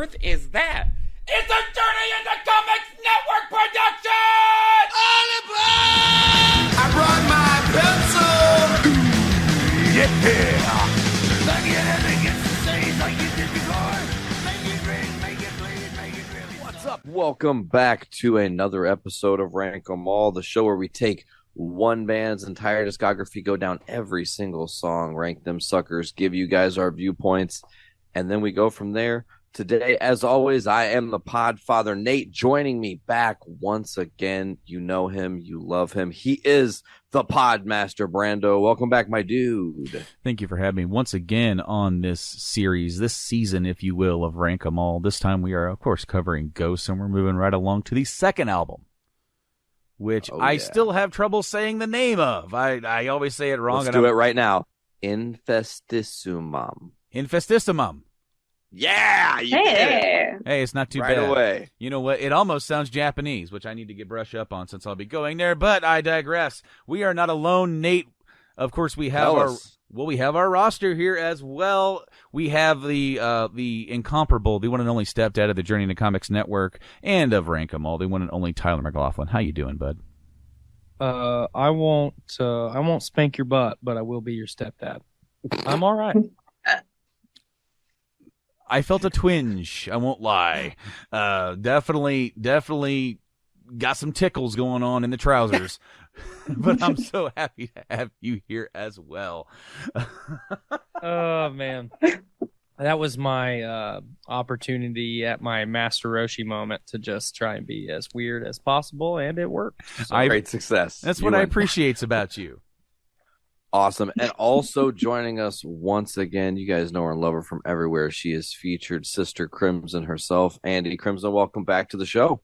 earth is that? It's a Journey into Comics Network production! All aboard! I brought my pencil! Yeah! Like anything it's to say like you did before. Make it ring, make it bleed, make it really. What's up? Welcome back to another episode of Rank 'em All, the show where we take one band's entire discography, go down every single song, rank them suckers, give you guys our viewpoints, and then we go from there. Today, as always, I am the Podfather Nate, joining me back once again. You know him, you love him. He is the Podmaster Brando. Welcome back, my dude. Thank you for having me once again on this series, this season, if you will, of Rank 'em All. This time we are, of course, covering Ghosts, and we're moving right along to the second album, which I still have trouble saying the name of. I always say it wrong. Let's do it right now. Infestissumam. Infestissumam. Yeah, you did it. Hey, it's not too right bad. Away. You know what? It almost sounds Japanese, which I need to brush up on since I'll be going there, but I digress. We are not alone, Nate. Of course, we have we have our roster here as well. We have the incomparable, the one and only stepdad of the Journey into Comics Network and of Rank 'em All, the one and only Tyler McLaughlin. How you doing, bud? I won't spank your butt, but I will be your stepdad. I'm all right. I felt a twinge. I won't lie. Definitely got some tickles going on in the trousers. But I'm so happy to have you here as well. Oh, man. That was my opportunity at my Master Roshi moment to just try and be as weird as possible, and it worked. So. Great success. That's what I appreciate about you. Awesome. And also joining us once again, you guys know her and love her from everywhere. She is featured Sister Crimson herself. Andy Crimson, welcome back to the show.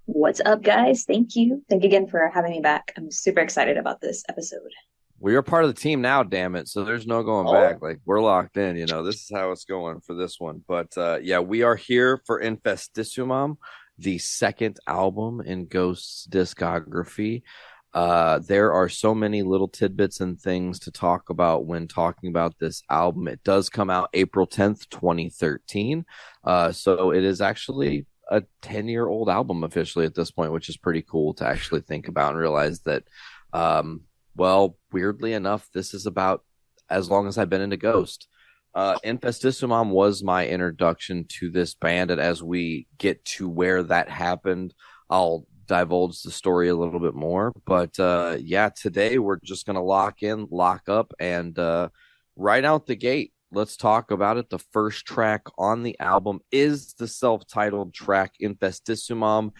What's up, guys? Thank you. Thank you again for having me back. I'm super excited about this episode. Well, you're part of the team now, damn it. So there's no going back. Like, we're locked in. You know, this is how it's going for this one. But, yeah, we are here for Infestissumam, the second album in Ghost's discography. There are so many little tidbits and things to talk about when talking about this album. It does come out April 10th, 2013. So it is actually a 10-year-old album officially at this point, which is pretty cool to actually think about and realize that, well, weirdly enough, this is about as long as I've been into Ghost. Infestissumam was my introduction to this band, and as we get to where that happened, I'll divulge the story a little bit more. But yeah, today we're just going to lock up, and right out the gate, let's talk about it. The first track on the album is the self-titled track, Infestissumam.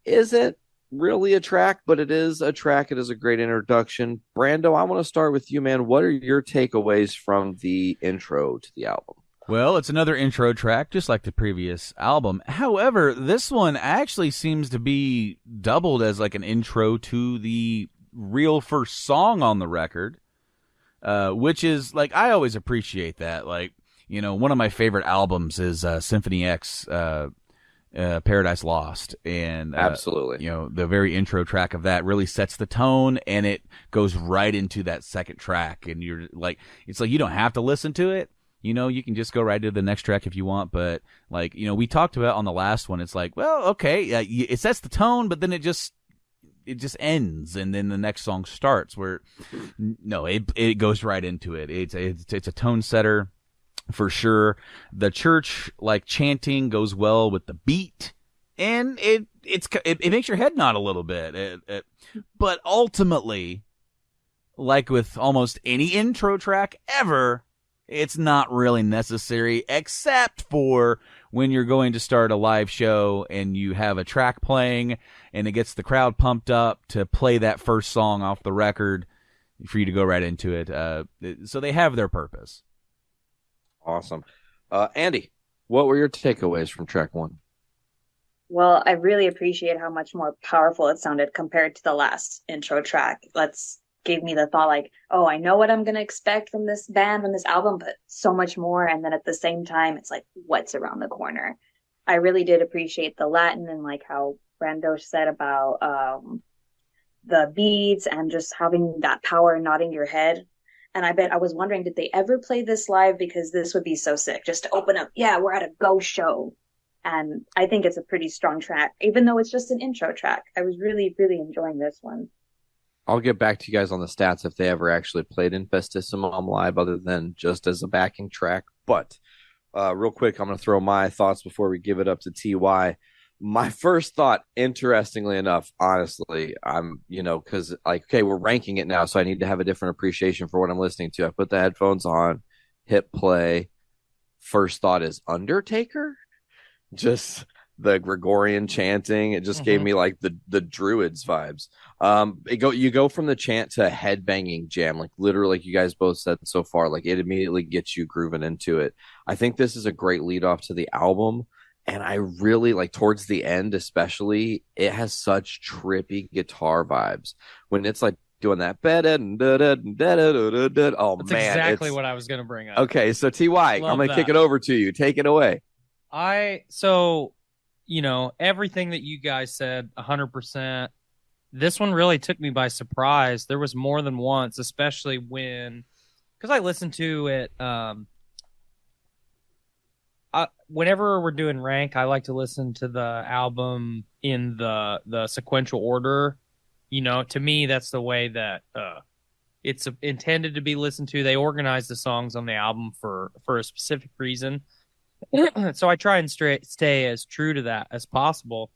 Isn't really a track, but it is a track. It is a great introduction. Brando, I want to start with you, man. What are your takeaways from the intro to the album? Well, it's another intro track, just like the previous album. However, this one actually seems to be doubled as like an intro to the real first song on the record, which is, like, I always appreciate that. Like, you know, one of my favorite albums is Symphony X, Paradise Lost. And absolutely, you know, the very intro track of that really sets the tone, and it goes right into that second track. And you're like, it's like you don't have to listen to it. You know, you can just go right to the next track if you want, but, like, you know, we talked about on the last one, it's like, well, okay, it sets the tone, but then it just ends, and then the next song starts, where, no, it goes right into it. It's a tone setter, for sure. The church, like, chanting goes well with the beat, and it makes your head nod a little bit. But ultimately, like with almost any intro track ever, it's not really necessary, except for when you're going to start a live show and you have a track playing and it gets the crowd pumped up to play that first song off the record for you to go right into it. So they have their purpose. Awesome. Andy, what were your takeaways from track one? Well, I really appreciate how much more powerful it sounded compared to the last intro track. Gave me the thought, like, oh, I know what I'm going to expect from this band, from this album, but so much more. And then at the same time, it's like, what's around the corner? I really did appreciate the Latin and, like, how Brando said about the beats and just having that power nodding your head. And I was wondering, did they ever play this live? Because this would be so sick just to open up. Yeah, we're at a ghost show. And I think it's a pretty strong track, even though it's just an intro track. I was really, really enjoying this one. I'll get back to you guys on the stats if they ever actually played Infestissumam live other than just as a backing track. But real quick, I'm going to throw my thoughts before we give it up to TY. My first thought, interestingly enough, honestly, because okay, we're ranking it now, so I need to have a different appreciation for what I'm listening to. I put the headphones on, hit play. First thought is Undertaker. Just the Gregorian chanting. It just gave me like the Druids vibes. You go from the chant to a headbanging jam, like literally, like you guys both said so far. Like it immediately gets you grooving into it. I think this is a great lead off to the album. And I really like towards the end, especially, it has such trippy guitar vibes when it's like doing that. Oh, That's man. exactly what I was going to bring up. Okay, so TY, I'm going to kick it over to you. Take it away. Everything that you guys said, 100%. This one really took me by surprise. There was more than once, especially because I listened to it. Whenever we're doing rank, I like to listen to the album in the sequential order. To me, that's the way that it's intended to be listened to. They organize the songs on the album for a specific reason. So I try and stay as true to that as possible.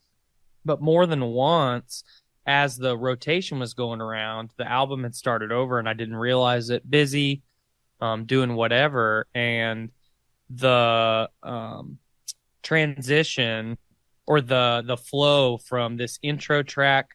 But more than once, as the rotation was going around, the album had started over and I didn't realize it. Busy, doing whatever. And the transition or the flow from this intro track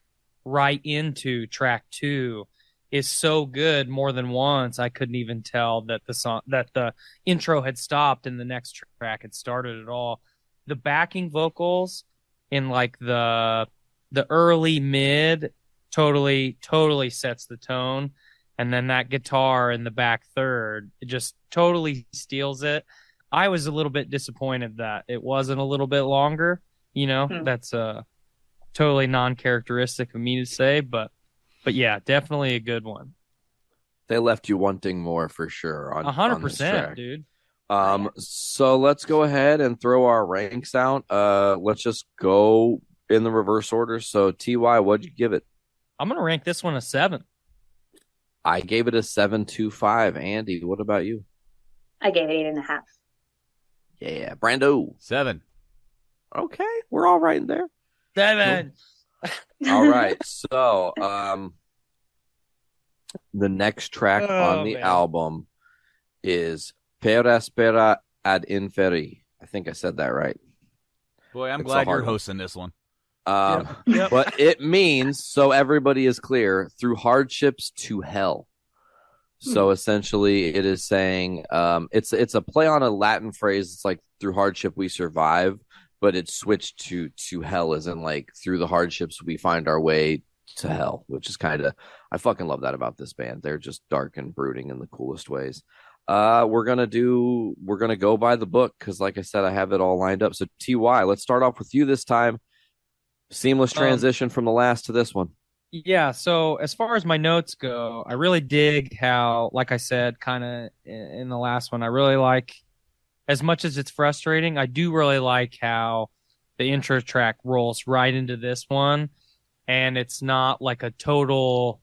right into track 2 is so good. More than once I couldn't even tell that the intro had stopped and the next track had started at all. The backing vocals in like the early mid totally sets the tone, and then that guitar in the back third, it just totally steals it. I was a little bit disappointed that it wasn't a little bit longer. That's totally non-characteristic of me to say, but yeah, definitely a good one. They left you wanting more for sure. 100%, dude. So let's go ahead and throw our ranks out. Let's just go in the reverse order. So TY, what'd you give it? I'm gonna rank this one a 7. I gave it a 7.25. Andy, what about you? I gave it 8.5. Yeah, Brando. 7. Okay, we're all right in there. 7. Cool. All right, so the next track on the album is Per aspera ad inferi. I think I said that right. Boy, I'm glad you're hosting this one. Yep. But it means, so everybody is clear, through hardships to hell. So essentially it is saying it's a play on a Latin phrase. It's like through hardship we survive, but it's switched to hell, as in like through the hardships we find our way to hell, which is kind of, I fucking love that about this band. They're just dark and brooding in the coolest ways. We're gonna go by the book because, like I said, I have it all lined up. So TY, let's start off with you this time. Seamless transition from the last to this one. Yeah, so as far as my notes go, I really dig how, like I said, kind of in the last one, I really like, as much as it's frustrating, I do really like how the intro track rolls right into this one, and it's not like a total,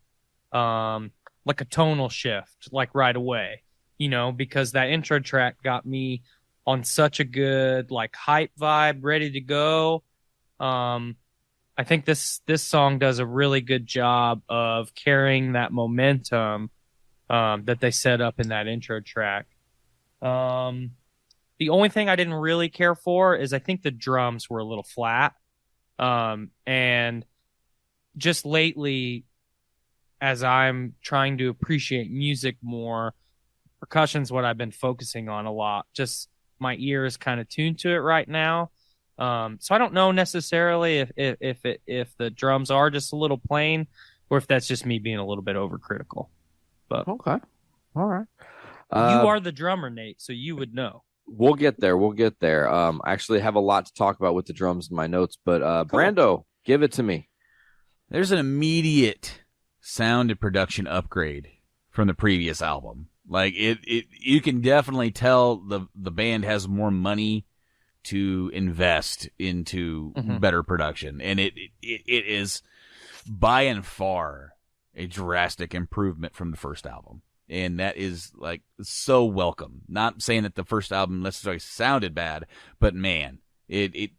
like a tonal shift, like right away, because that intro track got me on such a good, like, hype vibe, ready to go. I think this song does a really good job of carrying that momentum that they set up in that intro track. The only thing I didn't really care for is I think the drums were a little flat. And just lately, as I'm trying to appreciate music more, percussion's what I've been focusing on a lot. Just my ear is kind of tuned to it right now. So I don't know necessarily if the drums are just a little plain, or if that's just me being a little bit overcritical. But okay, all right. You are the drummer, Nate, so you would know. We'll get there. I actually have a lot to talk about with the drums in my notes, but cool. Brando, give it to me. There's an immediate sound and production upgrade from the previous album. Like you can definitely tell the band has more money to invest into better production, and it is by and far a drastic improvement from the first album, and that is like so welcome. Not saying that the first album necessarily sounded bad, but man,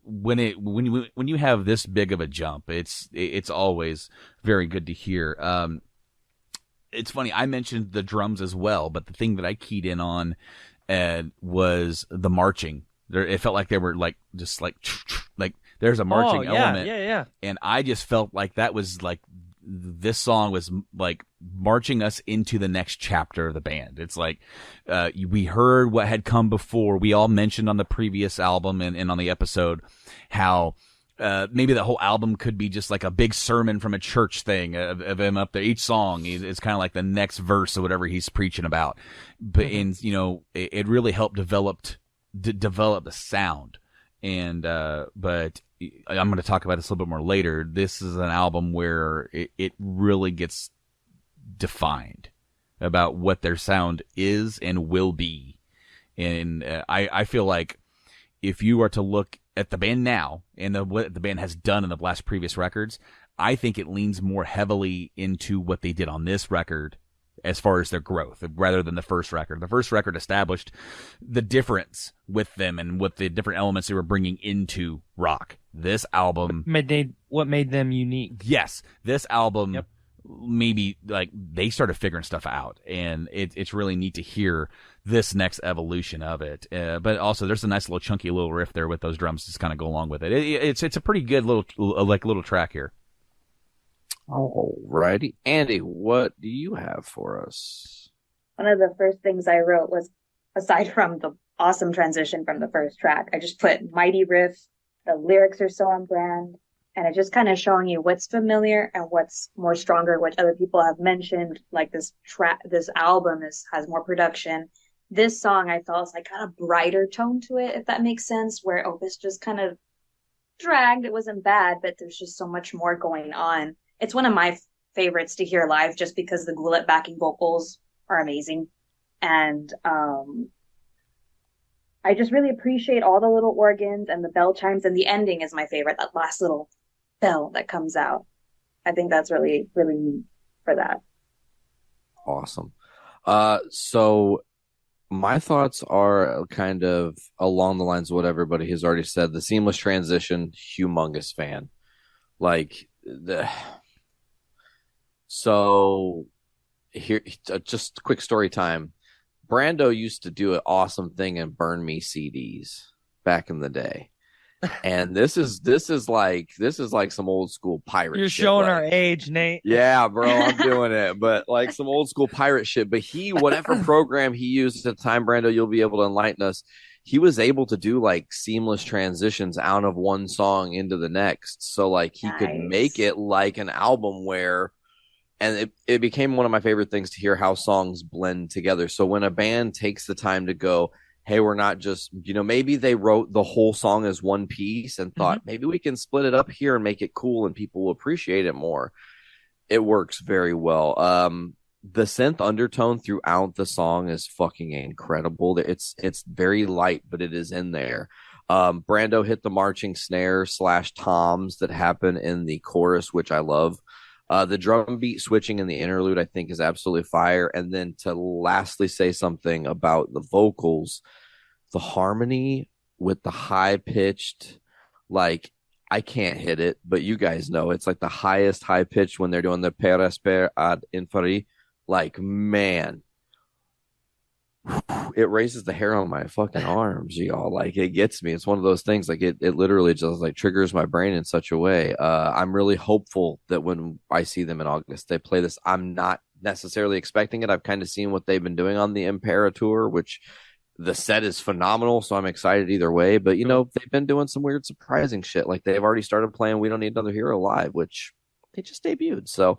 when you have this big of a jump, it's always very good to hear. It's funny, I mentioned the drums as well, but the thing that I keyed in on was the marching. It felt like they were like just like there's a marching element. Yeah. And I just felt like that was like this song was like marching us into the next chapter of the band. It's like we heard what had come before. We all mentioned on the previous album and on the episode how maybe the whole album could be just like a big sermon from a church thing of him up there. Each song is kind of like the next verse or whatever he's preaching about. But and it really helped develop the sound. And but I'm going to talk about this a little bit more later. This is an album where it really gets defined about what their sound is and will be. And I feel like if you are to look at the band now and what the band has done in the last previous records, I think it leans more heavily into what they did on this record as far as their growth rather than the first record. The first record established the difference with them and what the different elements they were bringing into rock. This album... What made them unique. Yes. This album... Yep. Maybe like they started figuring stuff out, and it's really neat to hear this next evolution of it. But also, there's a nice little chunky little riff there with those drums to kind of go along with it. It's a pretty good little track here. Alrighty, Andy, what do you have for us? One of the first things I wrote was, aside from the awesome transition from the first track, I just put mighty riff. The lyrics are so on brand. And it's just kind of showing you what's familiar and what's more stronger, which other people have mentioned. Like this album has more production. This song I felt like got a brighter tone to it, if that makes sense. Where Opus just kind of dragged. It wasn't bad, but there's just so much more going on. It's one of my favorites to hear live, just because the Goulet backing vocals are amazing, and I just really appreciate all the little organs and the bell chimes, and the ending is my favorite. That last little bell that comes out. I think that's really, really neat for that. Awesome. So my thoughts are kind of along the lines of what everybody has already said. The seamless transition, humongous fan. So here, just quick story time. Brando used to do an awesome thing and burn me CDs back in the day. And this is like some old school pirate You're shit. showing our age, Nate. Yeah, bro, I'm doing it. But like some old school pirate shit. But whatever program he used at the time, Brando, you'll be able to enlighten us. He was able to do like seamless transitions out of one song into the next. So like he could make it like an album where, and it became one of my favorite things to hear how songs blend together. So when a band takes the time to go, hey, we're not just, maybe they wrote the whole song as one piece and thought, maybe we can split it up here and make it cool and people will appreciate it more. It works very well. The synth undertone throughout the song is fucking incredible. It's very light, but it is in there. Brando hit the marching snare / toms that happen in the chorus, which I love. The drum beat switching in the interlude, I think, is absolutely fire. And then to lastly say something about the vocals, the harmony with the high pitched, like I can't hit it, but you guys know it's like the highest high pitch when they're doing the per asper ad inferi. Like, man, it raises the hair on my fucking arms, y'all. Like, it gets me. It's one of those things, like it literally just like triggers my brain in such a way. I'm really hopeful that when I see them in August, they play this. I'm not necessarily expecting it. I've kind of seen what they've been doing on the Impera tour, which the set is phenomenal. So I'm excited either way. But, they've been doing some weird, surprising shit. Like they've already started playing We Don't Need Another Hero live, which they just debuted. So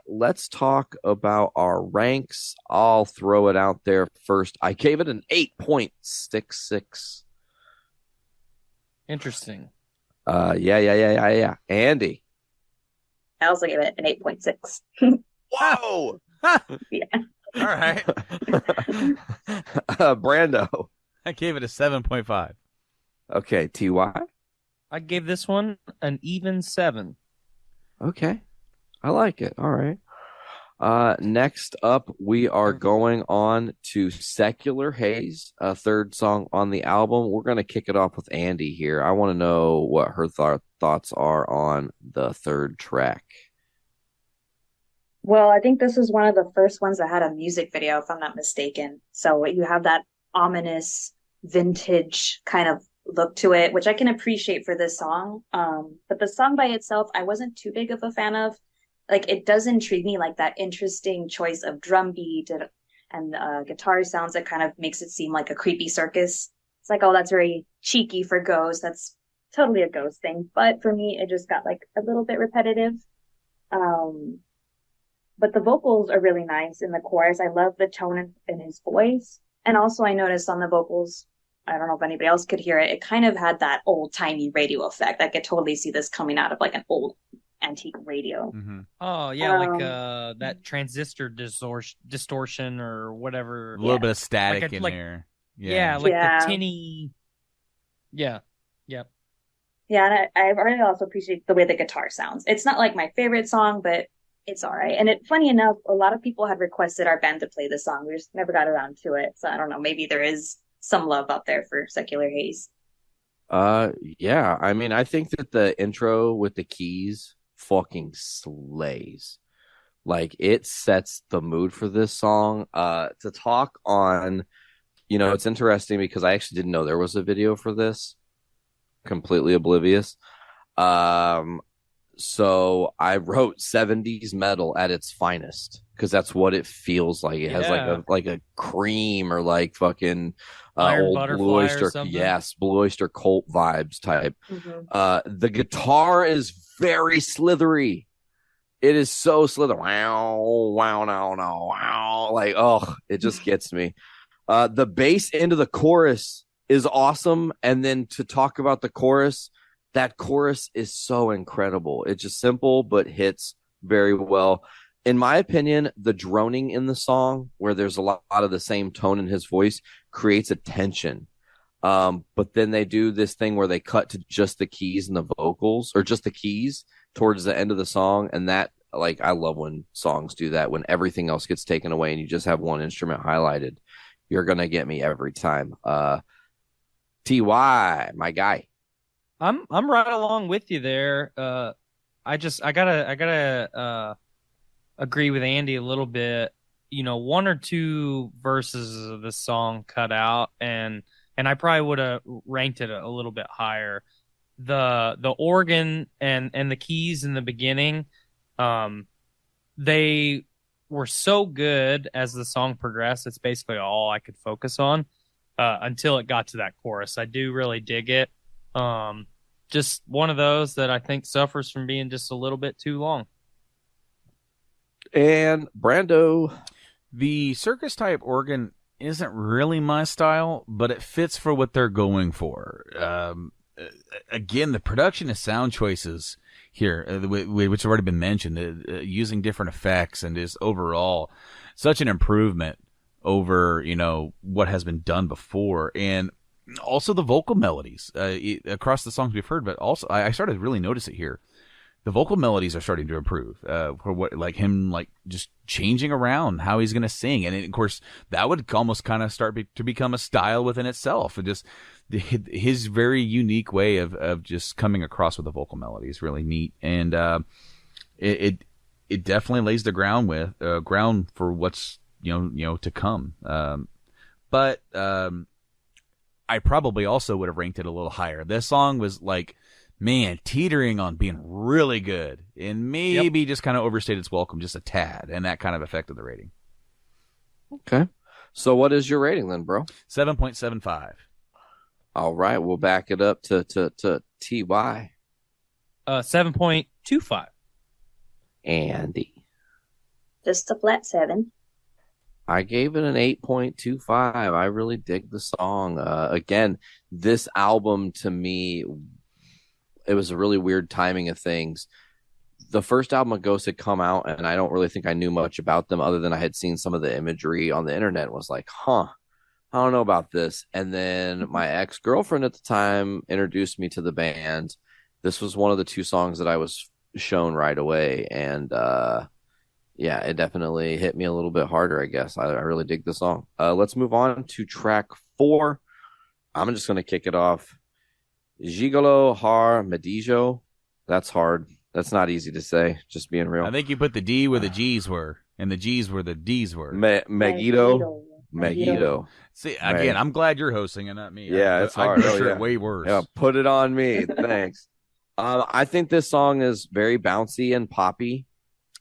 let's talk about our ranks. I'll throw it out there first. I gave it an 8.66. Interesting. Yeah. Andy. I also gave it an 8.6. Whoa! Yeah. All right. Brando. I gave it a 7.5. Okay, Ty. I gave this one an even 7. Okay, I like it. All right. Next up, we are going on to Secular Haze, a third song on the album. We're going to kick it off with Andy here. I want to know what her thoughts are on the third track. Well, I think this was one of the first ones that had a music video, if I'm not mistaken. So you have that ominous vintage kind of look to it, which I can appreciate for this song. But the song by itself, I wasn't too big of a fan of. Like, it does intrigue me, like that interesting choice of drum beat and guitar sounds that kind of makes it seem like a creepy circus. It's like, oh, that's very cheeky for Ghost. That's totally a Ghost thing. But for me, it just got like a little bit repetitive. But the vocals are really nice in the chorus. I love the tone in his voice. And also I noticed on the vocals, I don't know if anybody else could hear it, it kind of had that old-timey radio effect. I could totally see this coming out of like an old antique radio. Mm-hmm. Oh yeah, like that transistor distortion or whatever. A little bit of static Like in there. Yeah, like the tinny. Yeah. Yeah, and I really also appreciate the way the guitar sounds. It's not like my favorite song, but it's all right. And funny enough, a lot of people had requested our band to play this song. We just never got around to it. So I don't know. Maybe there is some love out there for Secular Haze. Yeah. I mean, I think that the intro with the keys fucking slays. Like, it sets the mood for this song. To talk on, it's interesting because I actually didn't know there was a video for this. Completely oblivious. So I wrote 70s metal at its finest because that's what it feels like. It has like a cream or like fucking old Blue Oyster, Blue Oyster Cult vibes type. Mm-hmm. The guitar is very slithery. It is so slithery. Wow, wow. Like, oh, it just gets me. The bass into the chorus is awesome, and then to talk about the chorus. That chorus is so incredible. It's just simple, but hits very well. In my opinion, the droning in the song, where there's a lot of the same tone in his voice, creates a tension. But then they do this thing where they cut to just the keys and the vocals, or just the keys towards the end of the song. And that, like, I love when songs do that, when everything else gets taken away and you just have one instrument highlighted. You're going to get me every time. TY, my guy. I'm right along with you there. I gotta agree with Andy a little bit. One or two verses of the song cut out, and I probably would have ranked it a little bit higher. The organ and the keys in the beginning, they were so good as the song progressed. It's basically all I could focus on until it got to that chorus. I do really dig it. Just one of those that I think suffers from being just a little bit too long. And Brando. The circus type organ isn't really my style, but it fits for what they're going for. Again, the production and sound choices here, which have already been mentioned, using different effects, and is overall such an improvement over, what has been done before. And also the vocal melodies across the songs we've heard, but also I started to really notice it here. The vocal melodies are starting to improve for what, like him, like just changing around how he's going to sing. And of course that would almost kind of start to become a style within itself. And just his very unique way of just coming across with the vocal melody is really neat. And it definitely lays the ground for what's, to come. But I probably also would have ranked it a little higher. This song was like, man, teetering on being really good, and maybe just kind of overstayed its welcome just a tad, and that kind of affected the rating. Okay. So what is your rating then, bro? 7.75. All right, we'll back it up to TY. 7.25. Andy. Just a flat 7. I gave it an 8.25. I really dig the song. Again, this album to me, it was a really weird timing of things. the first album of Ghost had come out, and I don't really think I knew much about them other than I had seen some of the imagery on the internet and was like, huh, I don't know about this. And then my ex-girlfriend at the time introduced me to the band. This was one of the two songs that I was shown right away. And yeah, it definitely hit me a little bit harder, I guess. I really dig the song. Let's move on to track 4. I'm just going to kick it off. Gigolo har medijo. That's hard. That's not easy to say, just being real. I think you put the D where the G's were, and the G's where the D's were. Megiddo. See, again, I'm glad you're hosting and not me. Yeah, it's hard. I'm sure way worse. Yeah, put it on me. Thanks. I think this song is very bouncy and poppy.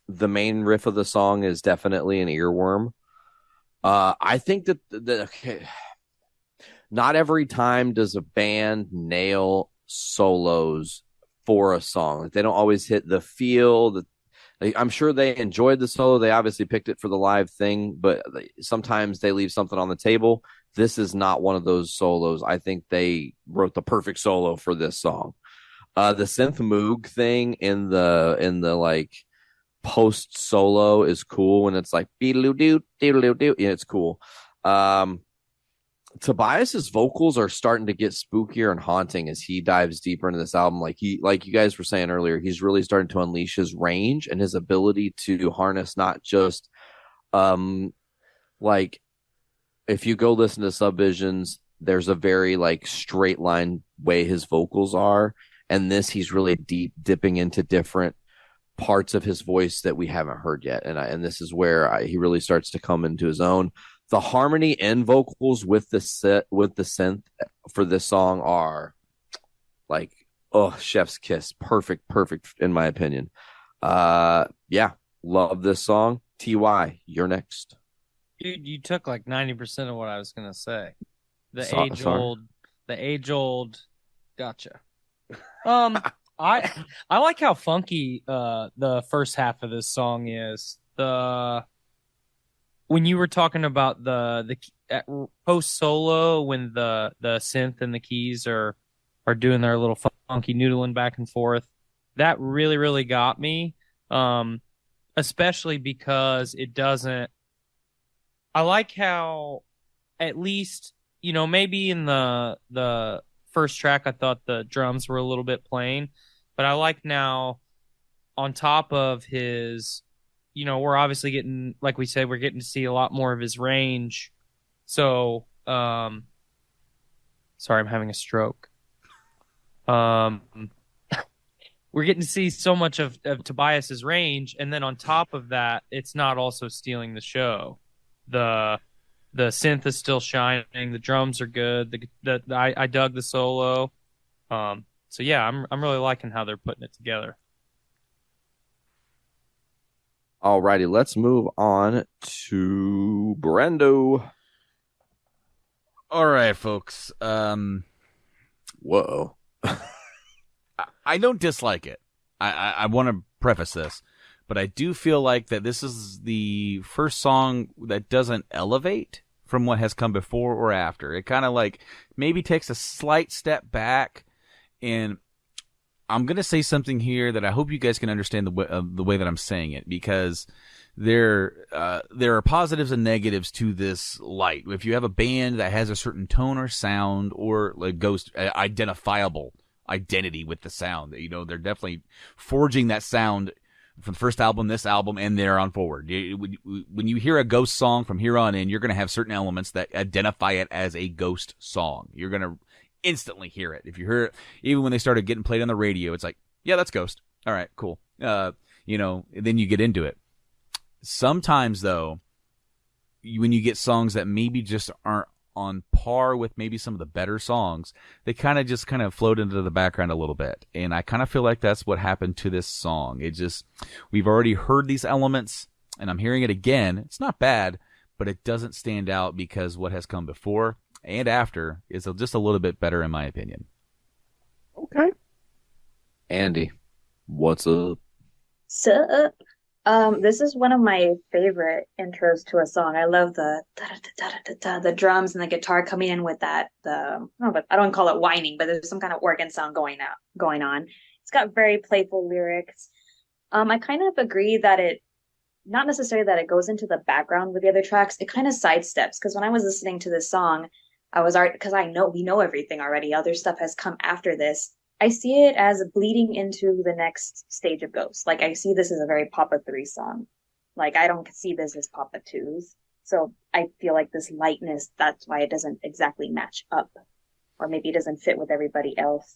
The main riff of the song is definitely an earworm. I think that okay, not every time does a band nail solos for a song. Like, they don't always hit the feel. I'm sure they enjoyed the solo. They obviously picked it for the live thing, but sometimes they leave something on the table. This is not one of those solos. I think they wrote the perfect solo for this song. The synth moog thing in the like post solo is cool when it's like beedaloo doo. Yeah, it's cool. Tobias's vocals are starting to get spookier and haunting as he dives deeper into this album. Like you guys were saying earlier, he's really starting to unleash his range and his ability to harness not just like if you go listen to Subvisions, there's a very like straight line way his vocals are, and this he's really dipping into different parts of his voice that we haven't heard yet, and this is where he really starts to come into his own. The harmony and vocals with the synth for this song are like, oh, chef's kiss. Perfect in my opinion. Yeah, love this song. TY, you're next. Dude, you took like 90% of what I was gonna say. The age old gotcha. I like how funky the first half of this song is. When you were talking about the post solo, when the synth and the keys are doing their little funky noodling back and forth, that really, really got me. Especially because it doesn't. I like how, at least, maybe in the first track I thought the drums were a little bit plain, but I like now on top of his. We're obviously getting, like we said, we're getting to see a lot more of his range. So, sorry, I'm having a stroke. We're getting to see so much of Tobias's range, and then on top of that, it's not also stealing the show. The synth is still shining. The drums are good. I dug the solo. So yeah, I'm really liking how they're putting it together. Alrighty, let's move on to Brando. All right, folks. Whoa. I don't dislike it. I want to preface this, but I do feel like that this is the first song that doesn't elevate from what has come before or after. It kind of like maybe takes a slight step back, and I'm going to say something here that I hope you guys can understand the way that I'm saying it, because there are positives and negatives to this light. If you have a band that has a certain tone or sound or like ghost identifiable identity with the sound, they're definitely forging that sound from the first album, this album, and there on forward. When you hear a Ghost song from here on in, you're going to have certain elements that identify it as a Ghost song. You're going to instantly hear it. If you hear it, even when they started getting played on the radio, it's like, yeah, that's Ghost. All right, cool. Then you get into it. Sometimes, though, when you get songs that maybe just aren't on par with maybe some of the better songs, they kind of float into the background a little bit. And I kind of feel like that's what happened to this song. We've already heard these elements, and I'm hearing it again. It's not bad, but it doesn't stand out because what has come before and after is just a little bit better, in my opinion. Okay. Andy, what's up? Sup? This is one of my favorite intros to a song. I love the the drums and the guitar coming in with that. I don't call it whining, but there's some kind of organ sound going on. It's got very playful lyrics. I kind of agree that not necessarily that it goes into the background with the other tracks. It kind of sidesteps because when I was listening to this song, I was already because we know everything already. Other stuff has come after this. I see it as bleeding into the next stage of Ghost. Like I see this as a very Papa 3 song. Like I don't see this as Papa 2's. So I feel like this lightness, that's why it doesn't exactly match up. Or maybe it doesn't fit with everybody else.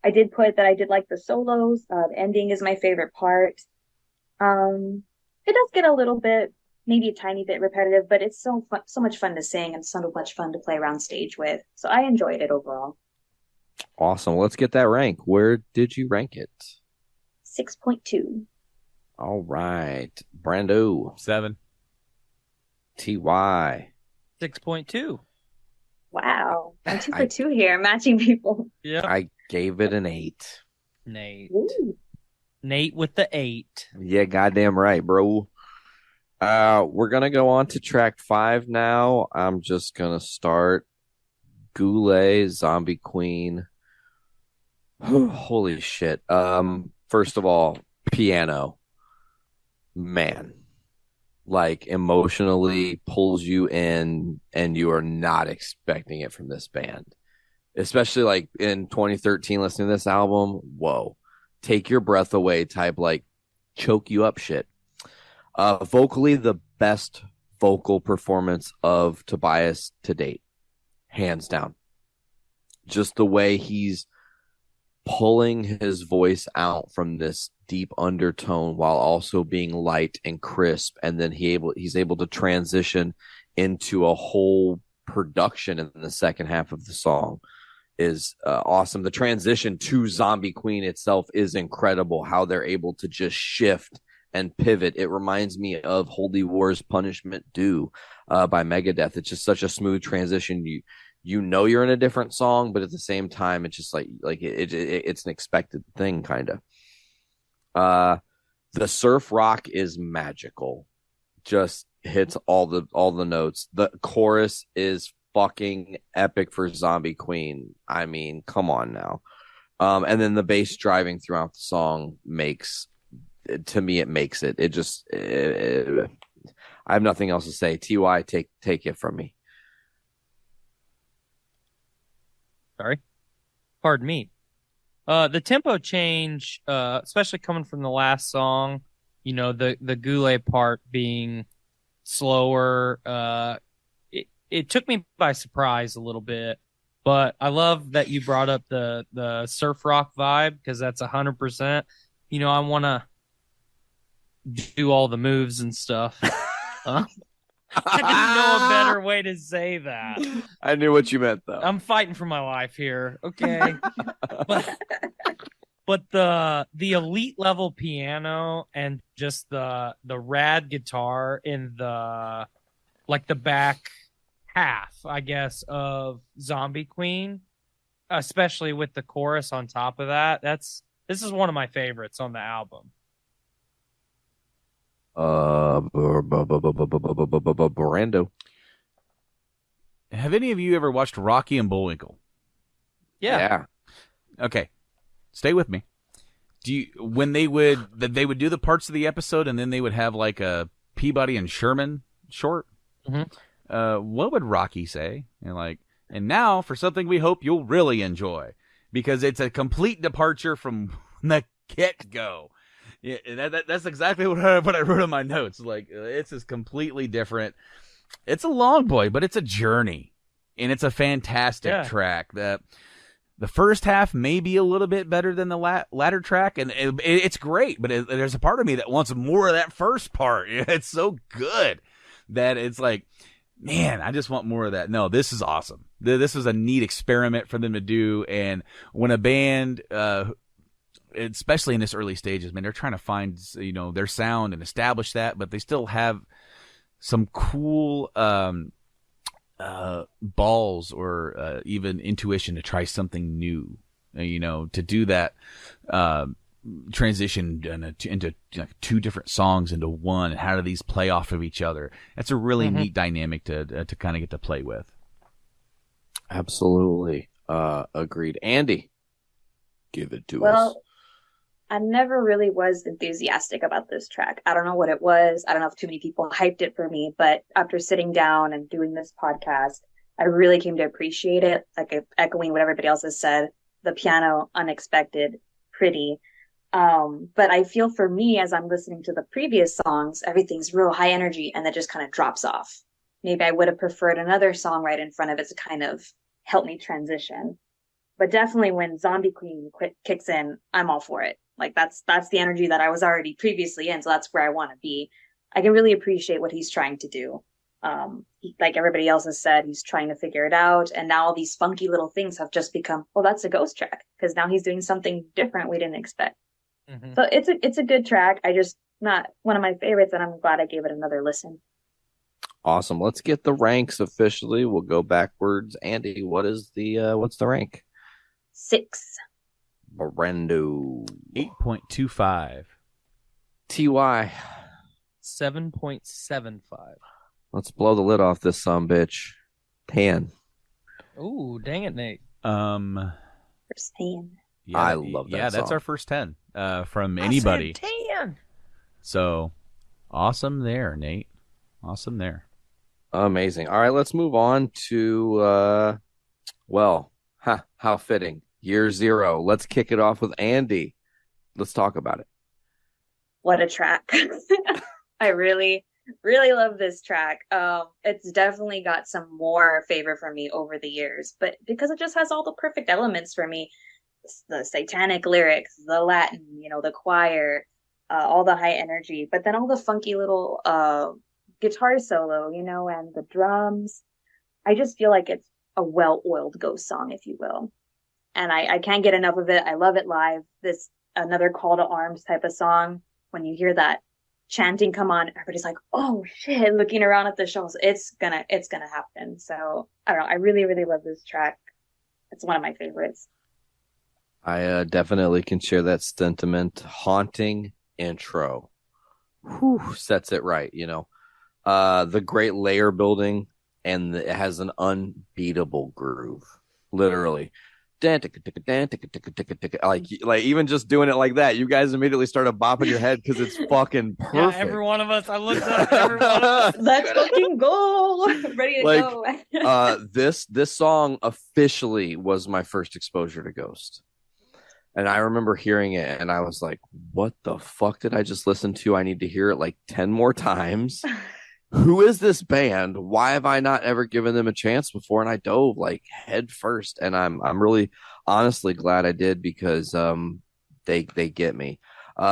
I did put that I did like the solos. The ending is my favorite part. It does get a little bit, maybe a tiny bit repetitive, but it's so fun, so much fun to sing and so much fun to play around stage with. So I enjoyed it overall. Awesome. Let's get that rank. Where did you rank it? 6.2. All right. Brando. 7. TY. 6.2. Wow. I'm 2 for 2 here, matching people. Yeah. I gave it an 8. Nate. Ooh. Nate with the 8. Yeah, goddamn right, bro. We're gonna go on to track 5 now. I'm just gonna start Goulet, Zombie Queen. Holy shit. First of all, piano. Man. Like emotionally pulls you in and you are not expecting it from this band. Especially like in 2013 listening to this album, whoa. Take your breath away type like choke you up shit. Vocally the best vocal performance of Tobias to date. Hands down. Just the way he's pulling his voice out from this deep undertone while also being light and crisp, and then he's able to transition into a whole production in the second half of the song is awesome. The transition to Zombie Queen itself is incredible, how they're able to just shift and pivot. It reminds me of Holy War's Punishment Due by Megadeth. It's just such a smooth transition. You know you're in a different song, but at the same time, it's just like it's an expected thing, kind of. The surf rock is magical, just hits all the notes. The chorus is fucking epic for Zombie Queen. I mean, come on now. And then the bass driving throughout the song makes it. It just I have nothing else to say. TY, take it from me. Sorry. Pardon me. The tempo change, especially coming from the last song, the Goulet part being slower, it took me by surprise a little bit. But I love that you brought up the surf rock vibe because that's 100%. I want to do all the moves and stuff. Huh? I didn't know a better way to say that. I knew what you meant, though. I'm fighting for my life here, okay? but the elite level piano and just the rad guitar in the back half, I guess, of Zombie Queen, especially with the chorus on top of that. This is one of my favorites on the album. Brando. Have any of you ever watched Rocky and Bullwinkle? Yeah. Okay, stay with me. When they would do the parts of the episode and then they would have like a Peabody and Sherman short? Mm-hmm. What would Rocky say? And now for something we hope you'll really enjoy, because it's a complete departure from the get-go. Yeah, that's exactly what I wrote in my notes. It's just completely different. It's a long boy, but it's a journey, and it's a fantastic track. The first half may be a little bit better than the latter track, and it's great. But there's a part of me that wants more of that first part. It's so good that it's like, man, I just want more of that. No, this is awesome. This was a neat experiment for them to do, and when a band, especially in this early stages, man, they're trying to find their sound and establish that, but they still have some cool balls or even intuition to try something new, to do that transition into two different songs into one, and how do these play off of each other. That's a really neat dynamic to kind of get to play with. Absolutely. Agreed. Andy, give it to us. I never really was enthusiastic about this track. I don't know what it was. I don't know if too many people hyped it for me, but after sitting down and doing this podcast, I really came to appreciate it. Like echoing what everybody else has said, the piano, unexpected, pretty. But I feel for me, as I'm listening to the previous songs, everything's real high energy and that just kind of drops off. Maybe I would have preferred another song right in front of it to kind of help me transition. But definitely when Zombie Queen kicks in, I'm all for it. Like that's the energy that I was already previously in, so that's where I want to be. I can really appreciate what he's trying to do. Like everybody else has said, he's trying to figure it out, and now all these funky little things have just become, well, that's a ghost track because now he's doing something different we didn't expect. Mm-hmm. So it's a good track. I just not one of my favorites, and I'm glad I gave it another listen. Awesome. Let's get the ranks officially. We'll go backwards. Andy, what's the rank? 6. Brando. 8.25. TY. 7.75. Let's blow the lid off this sumbitch. 10. Ooh, dang it, Nate. First 10. Yeah, I love that that's song. our first 10 from anybody. I said 10. So awesome there, Nate. Awesome there. Amazing. All right, let's move on to how fitting. Year 0. Let's kick it off with Andy. Let's talk about it. What a track. I really, really love this track. It's definitely got some more favor for me over the years, but because it just has all the perfect elements for me, the satanic lyrics, the Latin, the choir, all the high energy, but then all the funky little guitar solo, and the drums. I just feel like it's a well-oiled ghost song, if you will. And I can't get enough of it. I love it live. This another call to arms type of song. When you hear that chanting come on, everybody's like, "Oh shit!" Looking around at the shows, it's gonna happen. So I don't know. I really, really love this track. It's one of my favorites. I definitely can share that sentiment. Haunting intro. Whew, sets it right, the great layer building, and it has an unbeatable groove. Literally. Like even just doing it like that, you guys immediately started bopping your head because it's fucking perfect. Yeah, every one of us. I looked up. Every one of us. Let's fucking go! Ready to go. This song officially was my first exposure to Ghost. And I remember hearing it and I was like, what the fuck did I just listen to? I need to hear it like 10 more times. Who is this band? Why have I not ever given them a chance before? And I dove like head first. And I'm really honestly glad I did because they get me.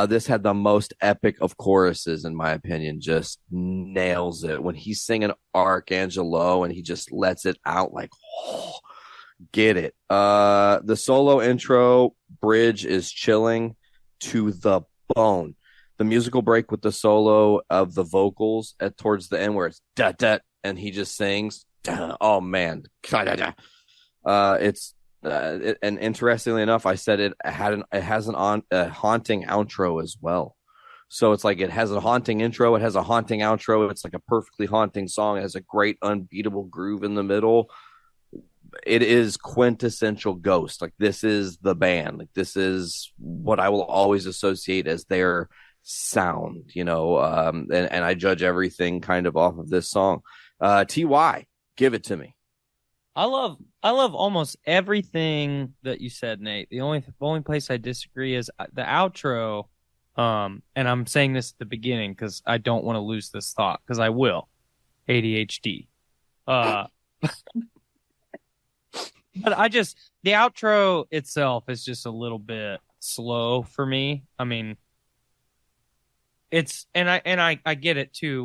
This had the most epic of choruses, in my opinion, just nails it. When he's singing Archangelo and he just lets it out like, oh, get it. The solo intro bridge is chilling to the bone. The musical break with the solo of the vocals towards the end where it's da da and he just sings. Oh man, it's and interestingly enough, I said it has a haunting outro as well. So it's like it has a haunting intro, it has a haunting outro. It's like a perfectly haunting song. It has a great unbeatable groove in the middle. It is quintessential Ghost. Like this is the band. Like this is what I will always associate as their sound, and I judge everything kind of off of this song. TY, give it to me. I love almost everything that you said, Nate. The only place I disagree is the outro. And I'm saying this at the beginning because I don't want to lose this thought because I will. ADHD. But the outro itself is just a little bit slow for me. I mean, it's and I get it too.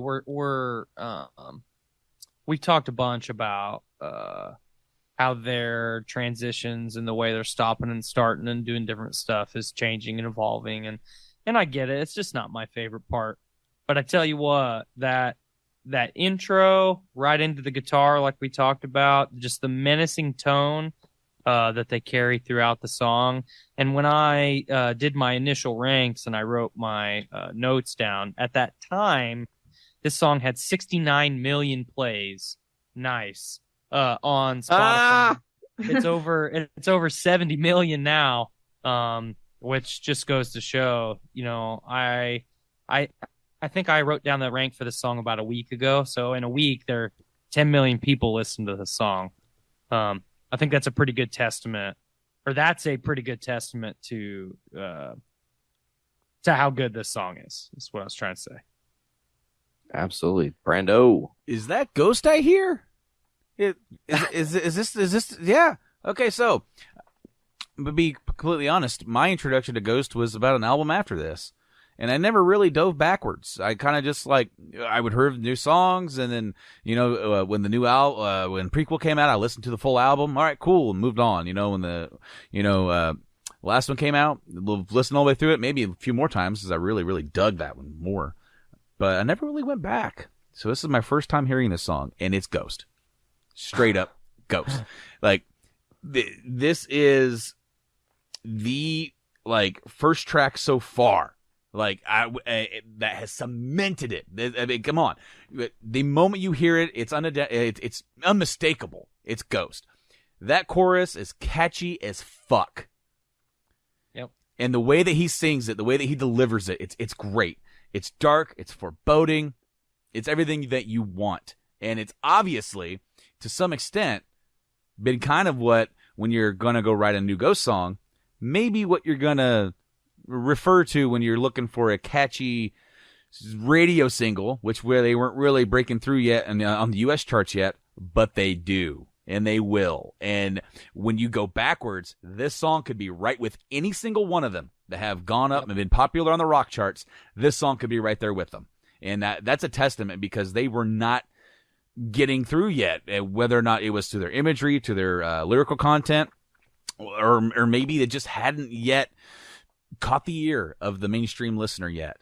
We've talked a bunch about how their transitions and the way they're stopping and starting and doing different stuff is changing and evolving, and I get it. It's just not my favorite part. But I tell you what, that intro right into the guitar, like we talked about, just the menacing tone that they carry throughout the song. And when I did my initial ranks and I wrote my notes down, at that time, this song had 69 million plays. Nice. On Spotify. It's over 70 million now. which just goes to show, I think I wrote down the rank for this song about a week ago. So in a week, there are 10 million people listen to the song. I think that's a pretty good testament, or that's a pretty good testament to how good this song is. That's what I was trying to say. Absolutely. Brando. Is that Ghost I hear? Is this? Yeah. Okay, so, to be completely honest, my introduction to Ghost was about an album after this. And I never really dove backwards. I kind of just I would hear new songs, and then when the new when prequel came out, I listened to the full album. All right, cool, and moved on. When the last one came out, listened all the way through it, maybe a few more times, because I really really dug that one more. But I never really went back. So this is my first time hearing this song, and it's Ghost, straight up Ghost. This is the first track so far. That has cemented it. I mean, come on. The moment you hear it, it's unmistakable. It's Ghost. That chorus is catchy as fuck. Yep. And the way that he sings it, the way that he delivers it, it's great. It's dark. It's foreboding. It's everything that you want. And it's obviously, to some extent, been kind of what, when you're going to go write a new Ghost song, maybe what you're going to refer to when you're looking for a catchy radio single, where they weren't really breaking through yet and on the U.S. charts yet, but they do, and they will. And when you go backwards, this song could be right with any single one of them that have gone up and been popular on the rock charts. This song could be right there with them. And that's a testament, because they were not getting through yet, whether or not it was to their imagery, to their lyrical content, or maybe they just hadn't yet caught the ear of the mainstream listener yet.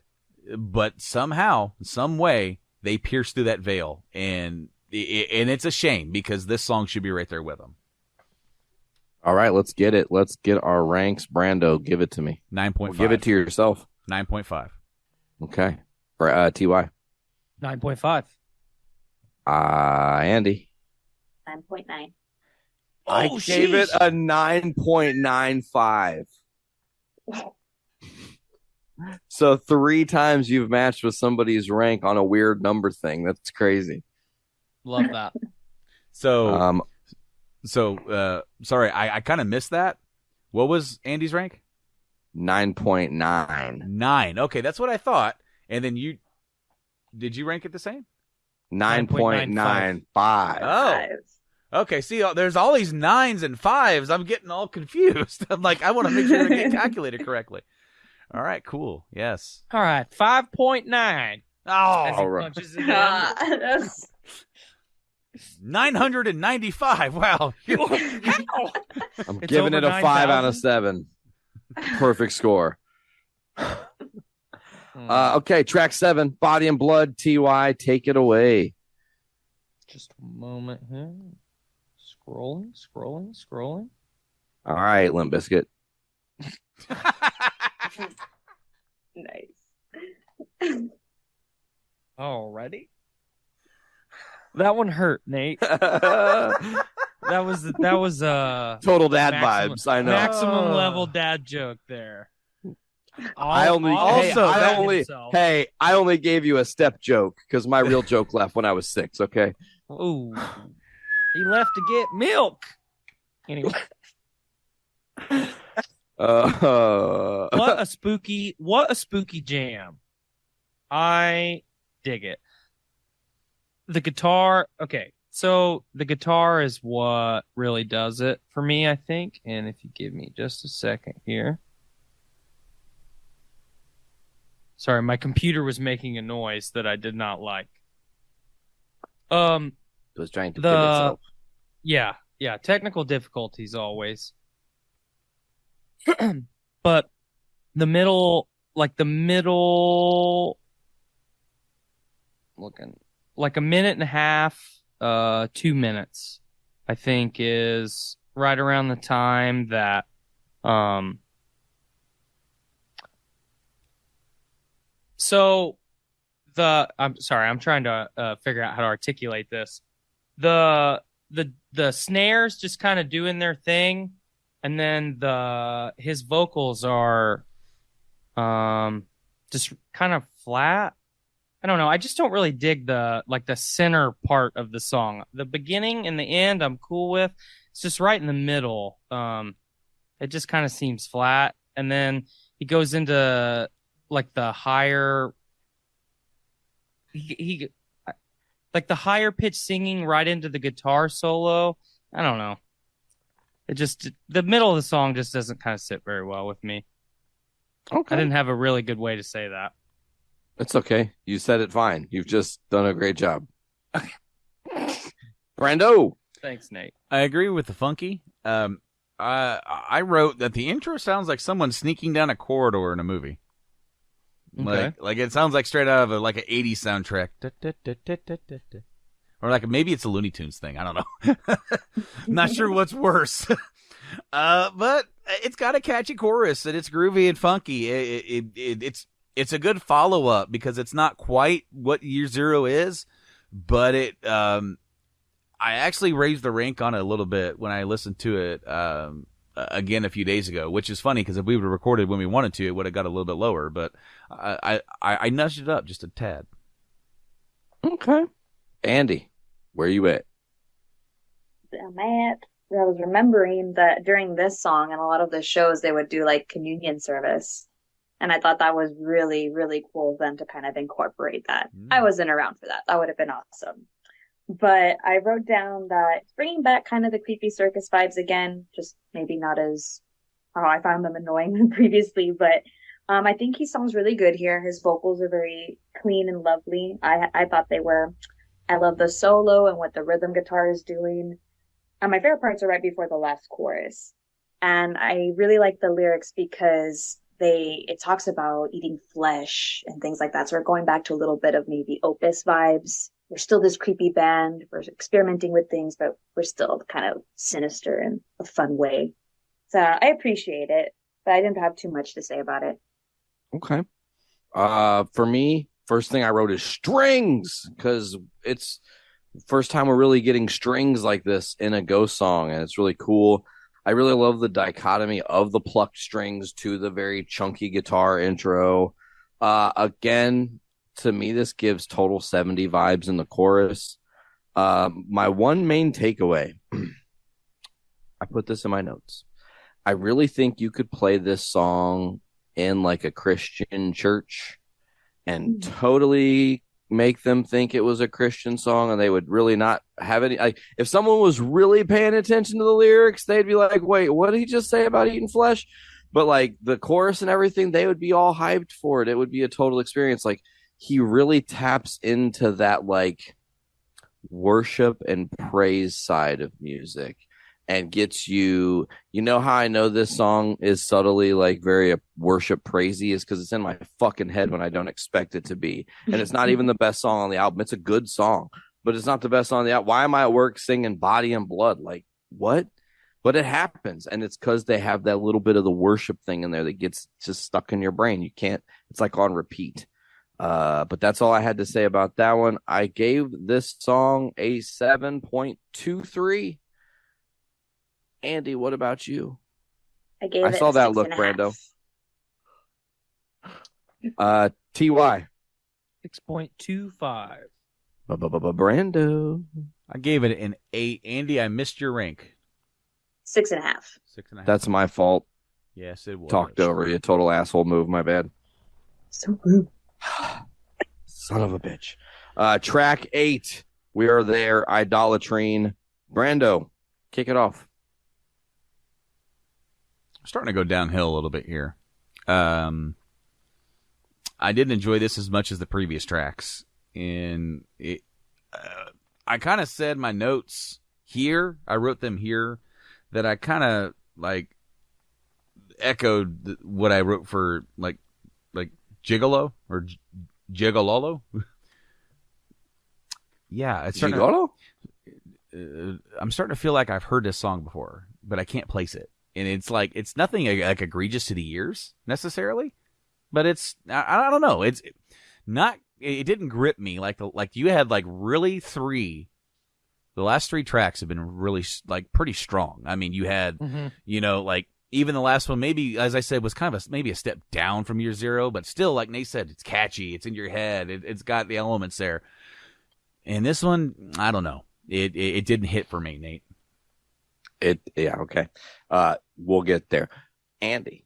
But somehow, some way, they pierced through that veil, and it's a shame, because this song should be right there with them. All right, let's get it. Let's get our ranks. Brando, give it to me. 9.5. Give it to yourself. 9.5. Okay. For TY. 9.5. Andy. 9.9. I gave it a 9.95. So 3 times you've matched with somebody's rank on a weird number thing. That's crazy. Love that. So, sorry, I kind of missed that. What was Andy's rank? 9.9. 9. Okay, that's what I thought. And then did you rank it the same? 9.95. Oh. Okay, see, there's all these 9s and 5s. I'm getting all confused. I'm like, I want to make sure they get calculated correctly. All right, cool. Yes. All right, 5.9. Oh, all right. Punches it in. 995. Wow. I'm giving it a 5 out of 7. Perfect score. Okay, track 7, Body and Blood, TY, take it away. Just a moment here. Scrolling. All right, Limp Bizkit. Nice. Alrighty. That one hurt, Nate. Total That was dad vibes. I know. Maximum level dad joke there. I only gave you a step joke because my real joke left when I was 6. Okay. Ooh, he left to get milk. Anyway, what a spooky jam. I dig it. The guitar. Okay, so the guitar is what really does it for me, I think. And if you give me just a second here. Sorry, my computer was making a noise that I did not like. It was trying to kill itself. Yeah, technical difficulties always. But the middle, looking like a minute and a half, 2 minutes, I think is right around the time that, so I'm sorry, I'm trying to figure out how to articulate this. The snares just kind of doing their thing, And then his vocals are just kind of flat. I don't know. I just don't really dig the center part of the song. The beginning and the end I'm cool with. It's just right in the middle. It just kind of seems flat. And then he goes into like the higher he like the higher pitch singing right into the guitar solo. I don't know. The middle of the song just doesn't kind of sit very well with me. Okay. I didn't have a really good way to say that. It's okay. You said it fine. You've just done a great job. Brando. Thanks, Nate. I agree with the funky. I wrote that the intro sounds like someone sneaking down a corridor in a movie. Okay. Like it sounds like straight out of an 80s soundtrack. Or like maybe it's a Looney Tunes thing. I don't know. Not sure what's worse. But it's got a catchy chorus and it's groovy and funky. It's a good follow up because it's not quite what Year Zero is, but I actually raised the rank on it a little bit when I listened to it again a few days ago, which is funny because if we would have recorded when we wanted to, it would have got a little bit lower. But I nudged it up just a tad. Okay. Andy, where you at? I'm at. I was remembering that during this song and a lot of the shows, they would do like communion service. And I thought that was really, really cool of them to kind of incorporate that. I wasn't around for that. That would have been awesome. But I wrote down that it's bringing back kind of the creepy circus vibes again, just maybe not as, I found them annoying previously, but I think he sounds really good here. His vocals are very clean and lovely. I thought they were. I love the solo and what the rhythm guitar is doing. And my favorite parts are right before the last chorus. And I really like the lyrics because it talks about eating flesh and things like that. So we're going back to a little bit of maybe Opus vibes. We're still this creepy band. We're experimenting with things, but we're still kind of sinister in a fun way. So I appreciate it, but I didn't have too much to say about it. Okay. For me, first thing I wrote is strings because it's the first time we're really getting strings like this in a ghost song, and it's really cool. I really love the dichotomy of the plucked strings to the very chunky guitar intro. Again, to me, this gives total 70 vibes in the chorus. My one main takeaway, I put this in my notes. I really think you could play this song in like a Christian church and totally make them think it was a Christian song, and they would really not have any. Like, if someone was really paying attention to the lyrics, they'd be like, wait, what did he just say about eating flesh? But like the chorus and everything, they would be all hyped for it. It would be a total experience. Like, he really taps into that like worship and praise side of music and gets you know how I know this song is subtly like very worship praisey is because it's in my fucking head when I don't expect it to be. And it's not even the best song on the album. It's a good song, but it's not the best song on the album. Why am I at work singing Body and Blood? Like, what? But it happens, and it's because they have that little bit of the worship thing in there that gets just stuck in your brain. You can't, it's like on repeat. But that's all I had to say about that one. I gave this song a 7.23. Andy, what about you? I saw that look, Brando. TY. 6.25. Brando. I gave it an 8. Andy, I missed your rank. 6.5. 6.5. That's my fault. Yes, it was. Talked over you. Total asshole move. My bad. So rude. Son of a bitch. Track 8. We are there. Idolatrine. Brando, kick it off. I'm starting to go downhill a little bit here. I didn't enjoy this as much as the previous tracks. And I kind of said my notes here. I wrote them here that I kind of like echoed what I wrote for like Gigolo or Gigololo. Yeah, it's Gigolo? I'm starting to feel like I've heard this song before, but I can't place it. And it's like, it's nothing like egregious to the ears necessarily, but it's, I don't know. It's not, it didn't grip me like you had like really 3 the last 3 tracks have been really like pretty strong. I mean, you had, you know, like even the last one, maybe as I said, was kind of maybe a step down from Year Zero, but still, like Nate said, it's catchy. It's in your head. It's got the elements there. And this one, I don't know. It didn't hit for me, Nate. Yeah, okay. We'll get there. Andy.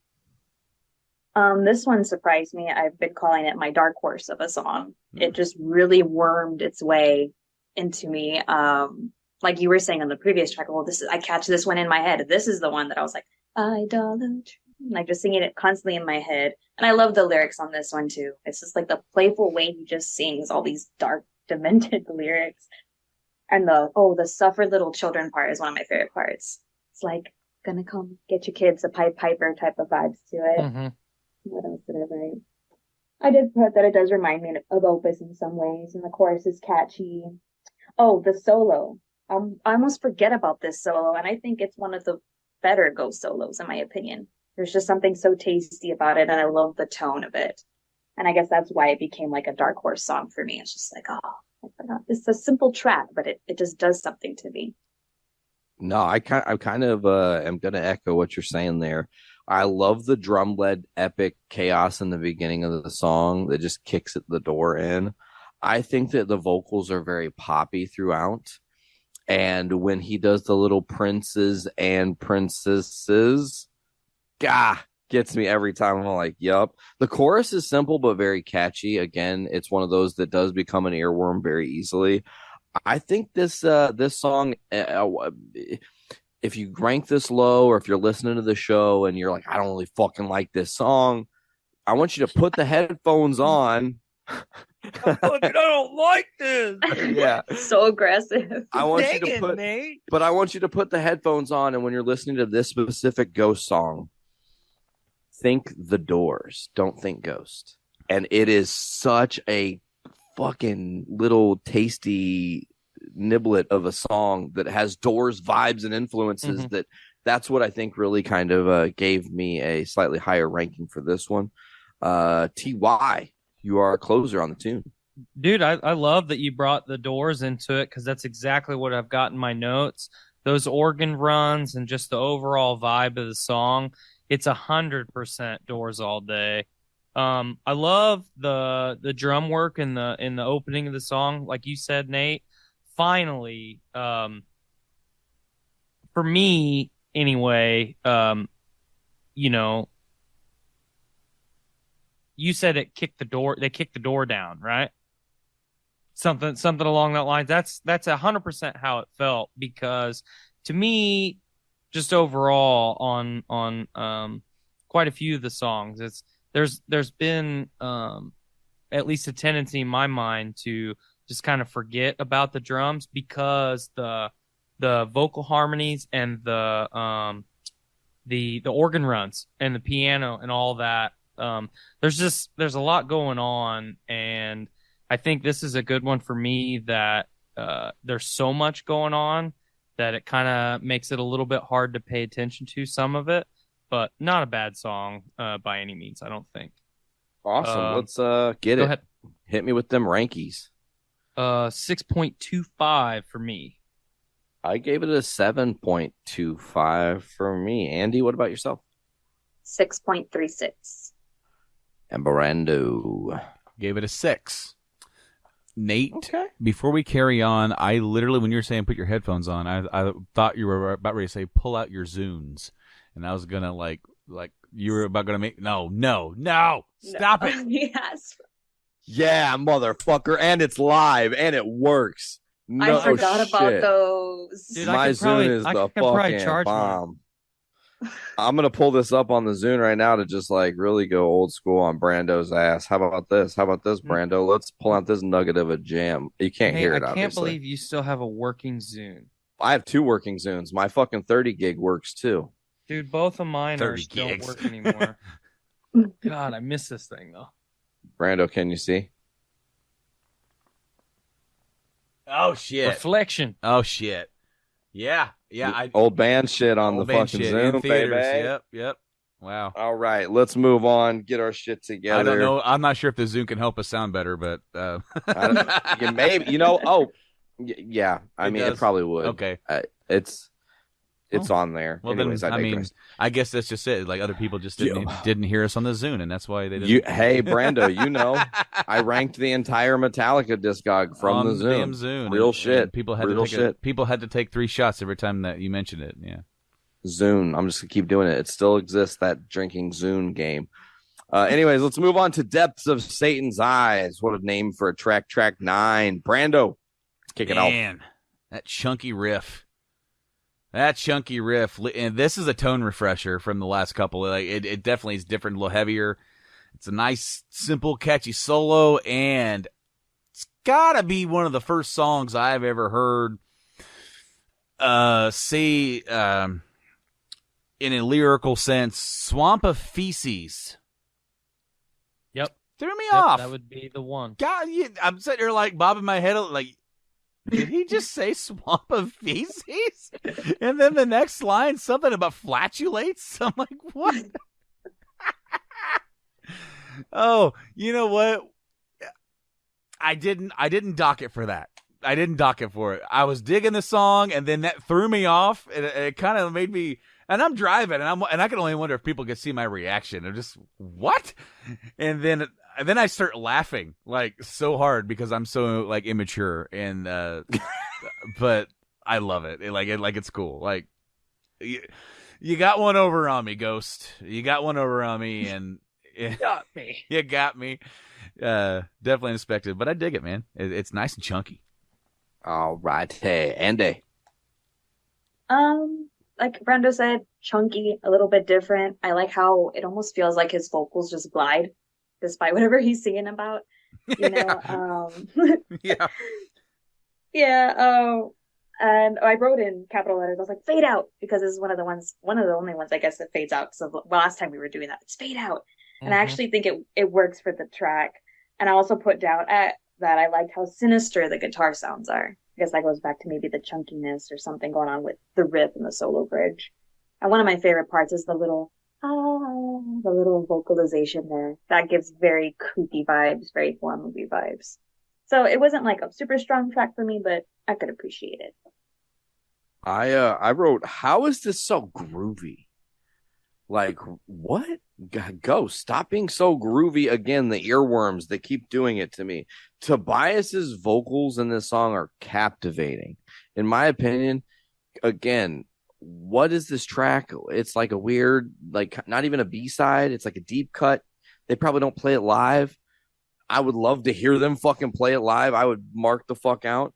This one surprised me. I've been calling it my dark horse of a song. It just really wormed its way into me. Like you were saying on the previous track, well, I catch this one in my head. This is the one that I was like, idolatry, like just singing it constantly in my head. And I love the lyrics on this one too. It's just like the playful way he just sings all these dark, demented lyrics. And the suffer little children part is one of my favorite parts. It's like, gonna come get your kids, a Pied Piper type of vibes to it. What else did I write? I did put that it does remind me of Opus in some ways, and the chorus is catchy. Oh, the solo. I almost forget about this solo, and I think it's one of the better Ghost solos, in my opinion. There's just something so tasty about it, and I love the tone of it. And I guess that's why it became like a dark horse song for me. It's just like, oh, I forgot. It's a simple track, but it just does something to me. No, I kind of am going to echo what you're saying there. I love the drum-led epic chaos in the beginning of the song that just kicks the door in. I think that the vocals are very poppy throughout. And when he does the little princes and princesses, gets me every time. I'm like, yup. The chorus is simple but very catchy. Again, it's one of those that does become an earworm very easily. I think this song, if you rank this low, or if you're listening to the show and you're like, I don't really fucking like this song, I want you to put the headphones on. I don't like this. Yeah, so aggressive. I want you to put the headphones on, and when you're listening to this specific Ghost song, think The Doors. Don't think Ghost. And it is such a fucking little tasty niblet of a song that has Doors vibes and influences. That's what I think really kind of gave me a slightly higher ranking for this one. TY, you are a closer on the tune. Dude, I love that you brought the Doors into it, because that's exactly what I've got in my notes. Those organ runs and just the overall vibe of the song. It's 100% Doors all day. I love the drum work in the opening of the song, like you said, Nate. Finally, for me anyway, you know, you said it kicked the door. They kicked the door down, right? Something along that line. That's 100% how it felt, because to me, just overall on quite a few of the songs, there's been at least a tendency in my mind to just kind of forget about the drums, because the vocal harmonies and the organ runs and the piano and all that. There's a lot going on, and I think this is a good one for me that there's so much going on that it kind of makes it a little bit hard to pay attention to some of it, but not a bad song by any means, I don't think. Awesome. Let's get go it. ahead. Hit me with them rankies. 6.25 for me. I gave it a 7.25 for me. Andy, what about yourself? 6.36. And Brando gave it a 6. Nate, okay. Before we carry on, I literally, when you were saying put your headphones on, I thought you were about ready to say pull out your Zunes, and I was gonna like you were about gonna make no, stop it. Yes. Yeah, motherfucker, and it's live and it works. No I forgot about those. Dude, My Zune is the fucking bomb. I'm gonna pull this up on the Zune right now to just like really go old school on Brando's ass. How about this, Brando? Let's pull out this nugget of a jam. You can't hear it, I can't obviously. believe you still have a working Zune. I have 2 working Zunes. My fucking 30 gig works too. Dude, both of mine 30 don't gigs. work anymore. God, I miss this thing though. Brando, can you see? Oh shit! Reflection. Oh shit! Yeah. Old band shit on the fucking Zoom, baby. Yep. Wow. All right, let's move on. Get our shit together. I don't know. I'm not sure if the Zoom can help us sound better, but maybe. Yeah, I It mean, does? it probably would. Okay. It's on there. Well, Anyways, then, I I mean, digress. I guess that's just it. Like other people just Yeah. didn't hear us on the Zune, and that's why they didn't. Hey, Brando, I ranked the entire Metallica discog from on the damn Zune. Zune. Real and shit. People had Real to take shit. people had to take 3 shots every time that you mentioned it. Yeah. Zune. I'm just gonna keep doing it. It still exists, that drinking Zune game. Anyways, let's move on to Depths of Satan's Eyes. What a name for a track. Track 9. Brando, kick it off. Man, that chunky riff. And this is a tone refresher from the last couple. Like it definitely is different, a little heavier. It's a nice, simple, catchy solo, and it's gotta be one of the first songs I've ever heard in a lyrical sense, Swamp of Feces. Yep. Threw me Yep, off. that would be the one. God, I'm sitting here like bobbing my head like, did he just say Swamp of Feces? And then the next line, something about flatulates. I'm like, what? Oh, you know what? I didn't dock it for that. I didn't dock it for it. I was digging the song, and then that threw me off. It kind of made me. And I'm driving, and I can only wonder if people could see my reaction. I'm just what? And then I start laughing like so hard because I'm so like immature and but I love it. It's cool. Like you got one over on me, Ghost. You got one over on me, and Got me. you got me. Definitely unexpected, but I dig it, man. It's nice and chunky. All right. Hey, Andy. Like Brando said, chunky, a little bit different. I like how it almost feels like his vocals just glide despite whatever he's singing about, you know. Yeah. Yeah, and I wrote in capital letters. I was like, fade out, because this is one of the only ones I guess that fades out. So last time we were doing that, it's fade out. And I actually think it works for the track. And I also put down that I liked how sinister the guitar sounds are. I guess that goes back to maybe the chunkiness or something going on with the riff and the solo bridge. And one of my favorite parts is the little vocalization there. That gives very kooky vibes, very horror movie vibes. So it wasn't like a super strong track for me, but I could appreciate it. I wrote, how is this so groovy? Like, what? Go. Stop being so groovy. Again, the earworms, they keep doing it to me. Tobias's vocals in this song are captivating. In my opinion, again, what is this track? It's like a weird, like not even a B-side. It's like a deep cut. They probably don't play it live. I would love to hear them fucking play it live. I would mark the fuck out.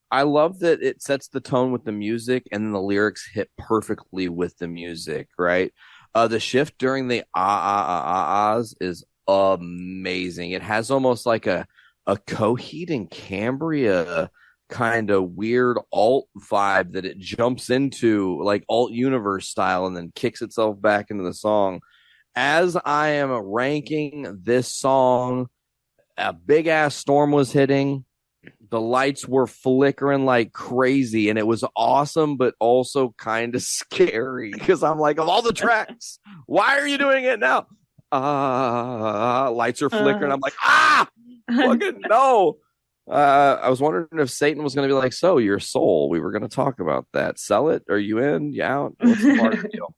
I love that it sets the tone with the music, and then the lyrics hit perfectly with the music, right? The shift during the ahs is amazing. It has almost like a Coheed and Cambria kind of weird alt vibe that it jumps into, like alt universe style, and then kicks itself back into the song. As I am ranking this song, a big ass storm was hitting. The lights were flickering like crazy, and it was awesome, but also kind of scary because I'm like, of all the tracks, why are you doing it now? Lights are flickering. I'm like, fucking no. I was wondering if Satan was going to be like, so your soul, we were going to talk about that. Sell it? Are you in? You out? What's the part of the deal?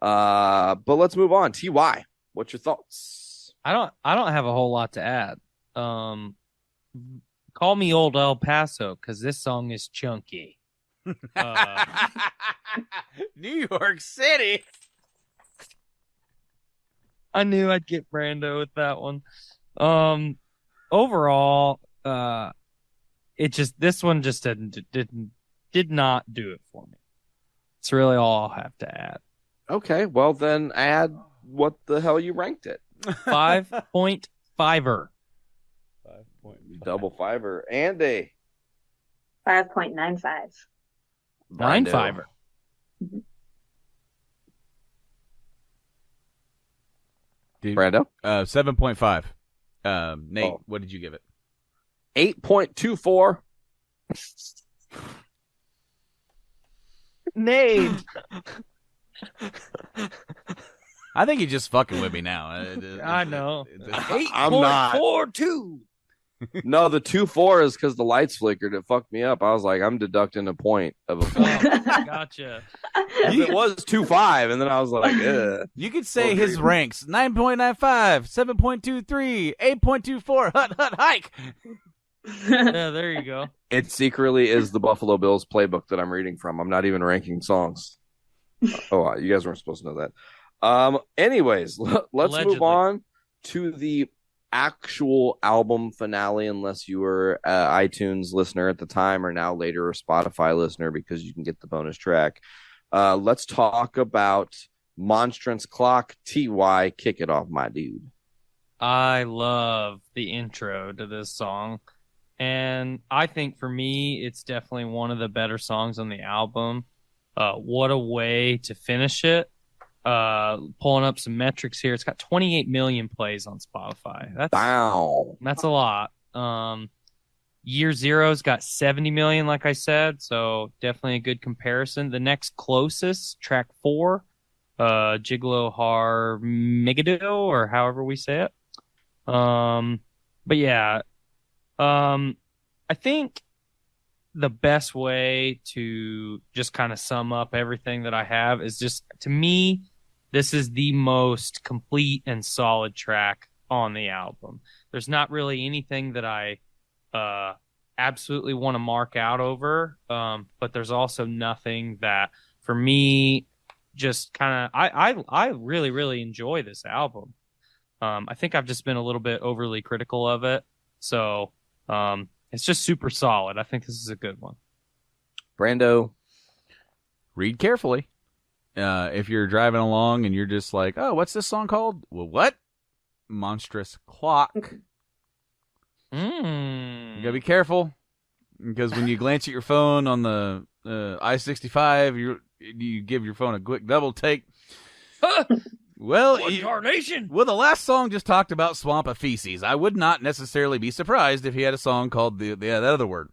But let's move on. TY, what's your thoughts? I don't have a whole lot to add. Call me old El Paso, because this song is chunky. New York City. I knew I'd get Brando with that one. Overall, this one just did not do it for me. It's really all I'll have to add. Okay, well then add what the hell you ranked it. 5.5er. Double fiver. Andy. 5.95. 9.5er. Brando? 7.5. Nate, what did you give it? 8.24. Nate. I think you're just fucking with me now. I know. I'm not. 8.42. No, the 2-4 is because the lights flickered. It fucked me up. I was like, I'm deducting a point of a point. Gotcha. It was 2-5, and then I was like, ugh. You could say his ranks 9.95, 7.23, 8.24, hut, hike. Yeah, there you go. It secretly is the Buffalo Bills playbook that I'm reading from. I'm not even ranking songs. Oh, you guys weren't supposed to know that. Anyways, let's Allegedly. move on to the actual album finale, unless you were an iTunes listener at the time or now later a Spotify listener, because you can get the bonus track. Let's talk about Monstrance Clock. TY, kick it off, my dude. I love the intro to this song. And I think for me, it's definitely one of the better songs on the album. What a way to finish it. Pulling up some metrics here. It's got 28 million plays on Spotify. That's a lot. Year Zero's got 70 million, like I said, so definitely a good comparison. The next closest, track 4, Gigolo Har Megado, or however we say it. But yeah, I think the best way to just kind of sum up everything that I have is just, to me, this is the most complete and solid track on the album. There's not really anything that I absolutely want to mark out over, but there's also nothing that, for me, just kind of, I really, really enjoy this album. I think I've just been a little bit overly critical of it, so it's just super solid. I think this is a good one. Brando, Read carefully. If you're driving along and you're just like, oh, what's this song called? Well, what? Monstrous Clock. You gotta be careful, because when you glance at your phone on the I-65, you give your phone a quick double take. Well, the last song just talked about swamp of feces. I would not necessarily be surprised if he had a song called that other word.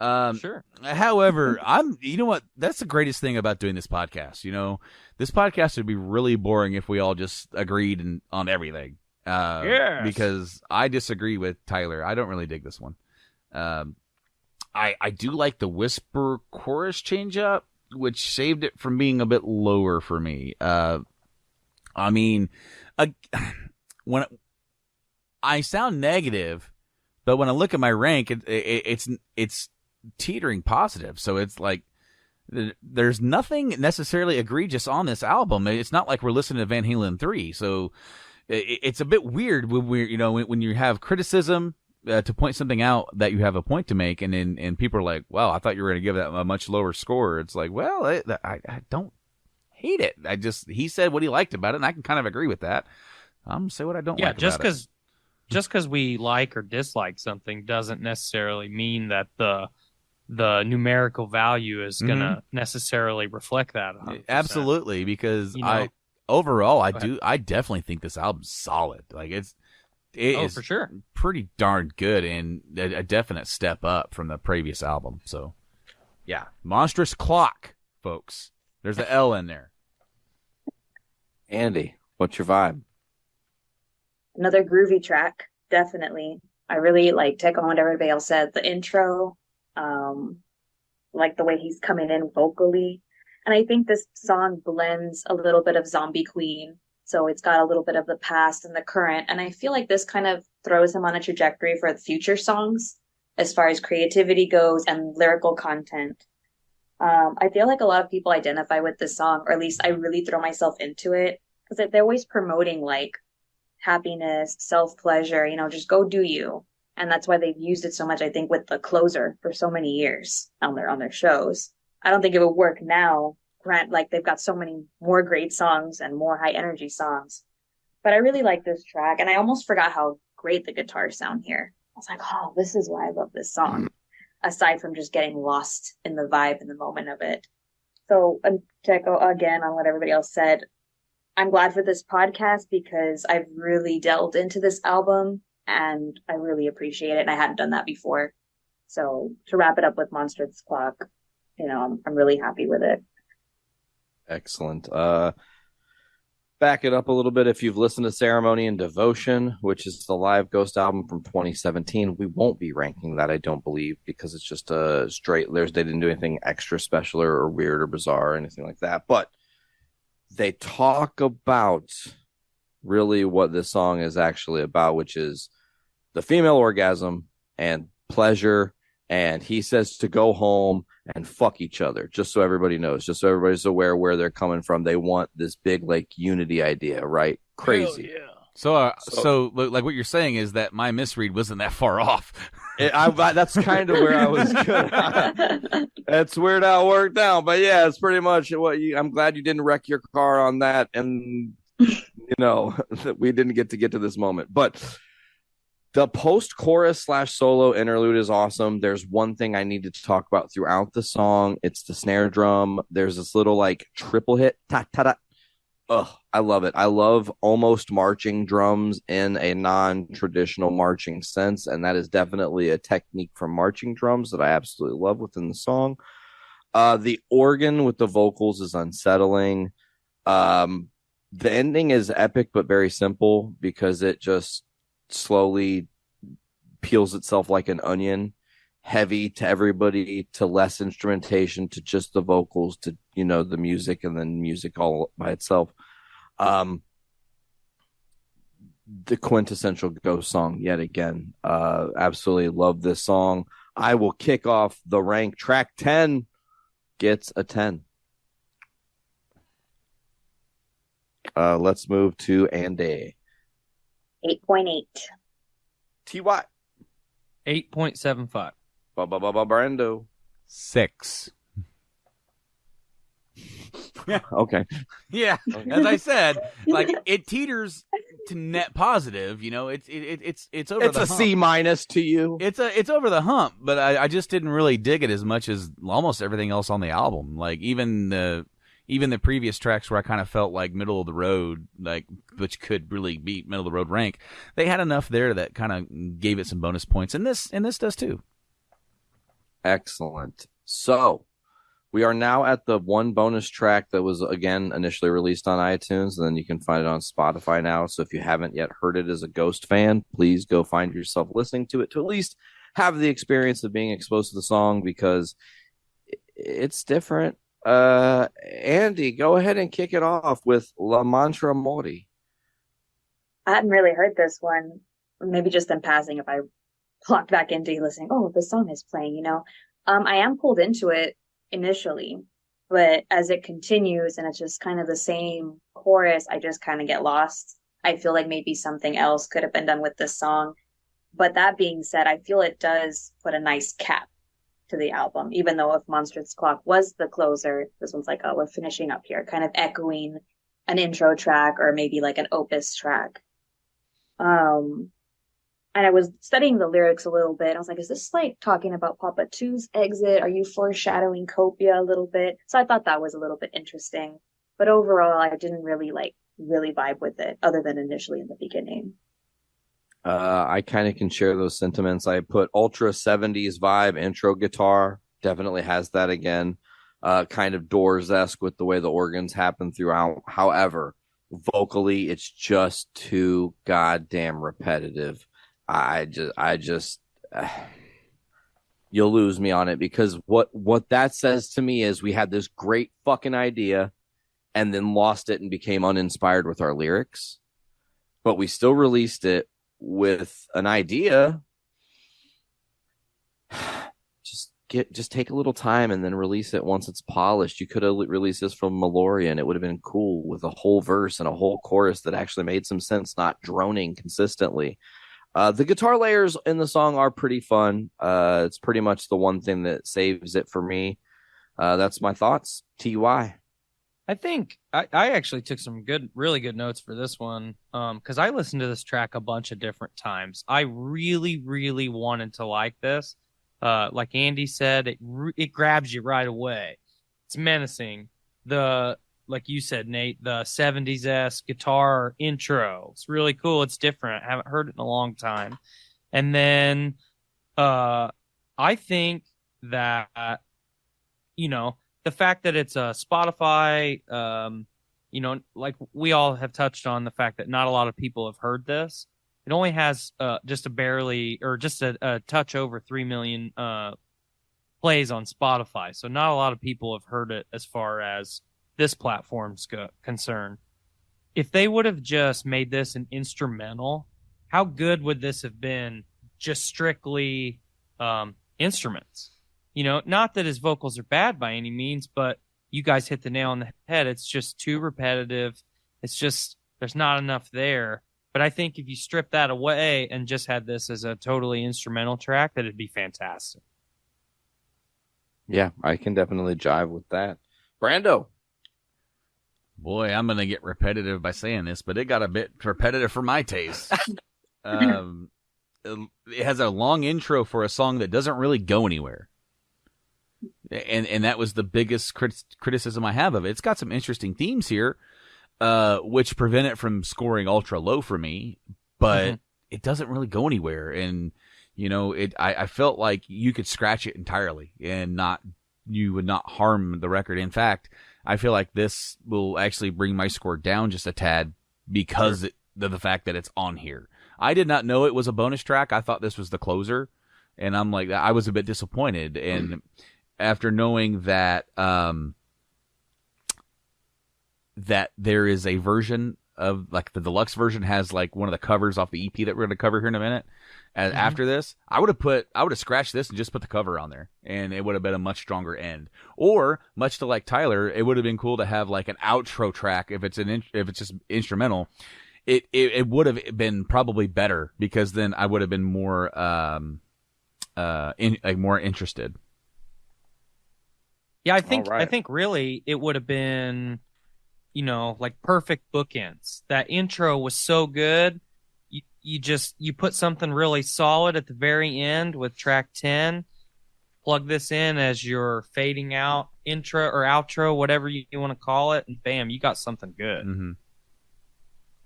Sure. However, you know what? That's the greatest thing about doing this podcast. You know, this podcast would be really boring if we all just agreed on everything. Yes. Because I disagree with Tyler. I don't really dig this one. I do like the whisper chorus change up, which saved it from being a bit lower for me. I mean, when I sound negative, but when I look at my rank, it's teetering positive. So it's like there's nothing necessarily egregious on this album. It's not like we're listening to Van Halen 3. So it's a bit weird when you have criticism to point something out that you have a point to make, and people are like, "Wow, I thought you were going to give that a much lower score." It's like, well, I don't hate it. He said what he liked about it, and I can kind of agree with that. I'm gonna say what I don't like. Yeah, just because we like or dislike something doesn't necessarily mean that the numerical value is gonna necessarily reflect that 100%. Absolutely, because I definitely think this album's solid. Like it is for sure pretty darn good, and a definite step up from the previous album. So yeah, Monstrous Clock, folks. There's an L in there. Andy, what's your vibe? Another groovy track, definitely. I really like take on what everybody else said. The intro, like the way he's coming in vocally. And I think this song blends a little bit of Zombie Queen. So it's got a little bit of the past and the current. And I feel like this kind of throws him on a trajectory for the future songs as far as creativity goes and lyrical content. I feel like a lot of people identify with this song, or at least I really throw myself into it, because they're always promoting like happiness, self-pleasure, just go do you. And that's why they've used it so much, I think, with the closer for so many years on their shows. I don't think it would work now. Like they've got so many more great songs and more high energy songs. But I really like this track, and I almost forgot how great the guitars sound here. I was like, oh, this is why I love this song. Aside from just getting lost in the vibe in the moment of it. So to echo again on what everybody else said, I'm glad for this podcast because I've really delved into this album and I really appreciate it. And I hadn't done that before. So to wrap it up with Monstrous Clock, I'm really happy with it. Excellent. back it up a little bit. If you've listened to Ceremony and Devotion, which is the live Ghost album from 2017, we won't be ranking that, I don't believe, because it's just a straight. They didn't do anything extra special or weird or bizarre or anything like that. But they talk about really what this song is actually about, which is the female orgasm and pleasure. And he says to go home and fuck each other, just so everybody knows, just so everybody's aware where they're coming from. They want this big, like, unity idea, right? Crazy. Yeah. So like what you're saying is that my misread wasn't that far off. That's kind of where I was going. That's weird how it worked out. But yeah, it's pretty much I'm glad you didn't wreck your car on that. And, we didn't get to this moment. But the post-chorus / solo interlude is awesome. There's one thing I need to talk about throughout the song. It's the snare drum. There's this little, like, triple hit. Ta-ta-da. Ugh, I love it. I love almost marching drums in a non-traditional marching sense, and that is definitely a technique from marching drums that I absolutely love within the song. The organ with the vocals is unsettling. The ending is epic but very simple because it just slowly peels itself like an onion, heavy to everybody, to less instrumentation, to just the vocals, to the music, and then music all by itself. The quintessential Ghost song yet again. Absolutely love this song. I will kick off the rank. Track 10 gets a 10. Let's move to Andy. 8.8. TY. 8.75. Brando. 6. Okay. Yeah, as I said, like, it teeters to net positive. It's over. It's the a hump. C- to you. It's over the hump, but I just didn't really dig it as much as almost everything else on the album. Like even the previous tracks where I kind of felt like middle of the road, like, which could really beat middle of the road rank, they had enough there that kind of gave it some bonus points, and this does too. Excellent. So we are now at the one bonus track that was, again, initially released on iTunes, and then you can find it on Spotify now. So if you haven't yet heard it as a Ghost fan, please go find yourself listening to it to at least have the experience of being exposed to the song, because it's different. Andy, go ahead and kick it off with La Mantra Mori. I hadn't really heard this one. Maybe just in passing, if I clocked back into listening, oh, the song is playing, I am pulled into it initially, but as it continues and it's just kind of the same chorus, I just kind of get lost. I feel like maybe something else could have been done with this song. But that being said, I feel it does put a nice cap to the album, even though if Monstrous Clock was the closer, this one's like, oh, we're finishing up here, kind of echoing an intro track or maybe like an opus track. And I was studying the lyrics a little bit. I was like, is this like talking about Papa 2's exit? Are you foreshadowing Copia a little bit? So I thought that was a little bit interesting. But overall, I didn't really vibe with it, other than initially in the beginning. I kind of can share those sentiments. I put ultra 70s vibe intro guitar. Definitely has that again. Kind of Doors-esque with the way the organs happen throughout. However, vocally, it's just too goddamn repetitive. I just you'll lose me on it, because what that says to me is we had this great fucking idea and then lost it and became uninspired with our lyrics, but we still released it with an idea. Just take a little time and then release it once it's polished. You could have released this from Malorian. It would have been cool with a whole verse and a whole chorus that actually made some sense, not droning consistently. The guitar layers in the song are pretty fun. It's pretty much the one thing that saves it for me. That's my thoughts. TY. I think I actually took some really good notes for this one, because I listened to this track a bunch of different times. I really, really wanted to like this. Like Andy said, it grabs you right away. It's menacing. Like you said, Nate, the 70s-esque guitar intro. It's really cool. It's different. I haven't heard it in a long time. And then I think that, the fact that it's a Spotify like we all have touched on the fact that not a lot of people have heard this. It only has just a touch over 3 million plays on Spotify. So not a lot of people have heard it as far as this platform's concerned. If they would have just made this an instrumental, how good would this have been just strictly instruments? Not that his vocals are bad by any means, but you guys hit the nail on the head. It's just too repetitive. It's just, there's not enough there. But I think if you strip that away and just had this as a totally instrumental track, that'd be fantastic. Yeah, I can definitely jive with that. Brando. Boy, I'm going to get repetitive by saying this, but it got a bit repetitive for my taste. It has a long intro for a song that doesn't really go anywhere. And that was the biggest criticism I have of it. It's got some interesting themes here, which prevent it from scoring ultra low for me, but it doesn't really go anywhere. And, I felt like you could scratch it entirely and you would not harm the record. In fact, I feel like this will actually bring my score down just a tad because of the fact that it's on here. I did not know it was a bonus track. I thought this was the closer, and I'm like, I was a bit disappointed. And after knowing that that there is a version of, like, the deluxe version has like one of the covers off the EP that we're going to cover here in a minute. After this, I would have scratched this and just put the cover on there, and it would have been a much stronger end. Or, much to like Tyler, it would have been cool to have like an outro track if it's just instrumental. It would have been probably better, because then I would have been more more interested. Yeah, I think really it would have been, like perfect bookends. That intro was so good. You put something really solid at the very end with track 10. Plug this in as your fading out intro or outro, whatever you want to call it, and bam, you got something good. Mm-hmm.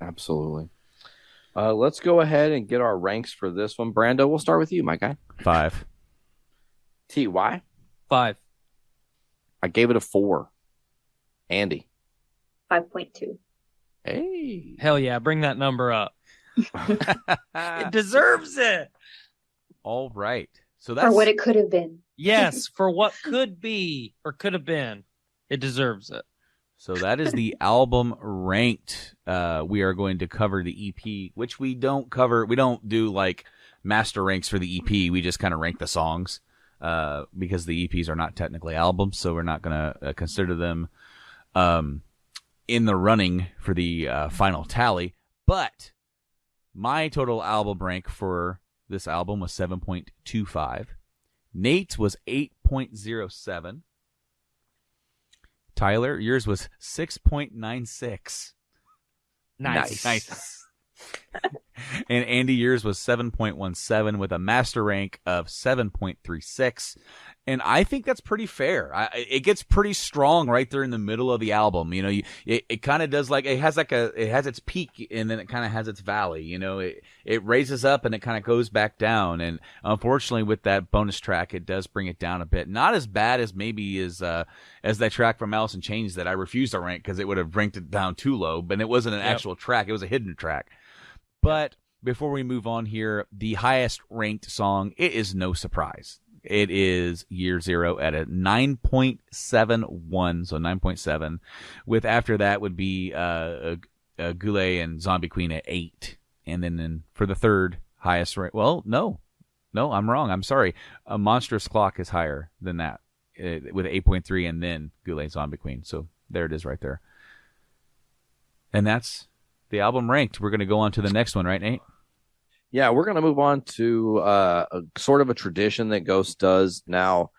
Absolutely. Let's go ahead and get our ranks for this one. Brando, we'll start with you, my guy. 5. TY? 5. I gave it a 4. Andy? 5.2. Hey. Hell yeah, bring that number up. It deserves it. All right. So that's For what it could have been. Yes, for what could be or could have been. It deserves it. So that is the album ranked. We are going to cover the EP, which we don't cover. We don't do like master ranks for the EP. We just kind of rank the songs because the EPs are not technically albums, so we're not going to consider them in the running for the final tally. But my total album rank for this album was 7.25. Nate's was 8.07. Tyler, yours was 6.96. Nice. And Andy, yours was 7.17 with a master rank of 7.36. And I think that's pretty fair. It gets pretty strong right there in the middle of the album. It kind of does it has its peak and then it kind of has its valley. It raises up and it kind of goes back down. And unfortunately, with that bonus track, it does bring it down a bit. Not as bad as maybe as that track from Alice in Chains that I refused to rank because it would have ranked it down too low. But it wasn't an actual track; it was a hidden track. But before we move on here, the highest ranked song, it is no surprise. It is Year Zero at a 9.71, so 9.7. With after that would be Ghoul and Zombie Queen at 8. And then for the third highest rank, well, no, I'm wrong. I'm sorry. A Monstrous Clock is higher than that with 8.3, and then Ghoul and Zombie Queen. So there it is right there. And that's the album ranked. We're going to go on to the next one, right, Nate? Yeah, we're going to move on to a sort of a tradition that Ghost does now.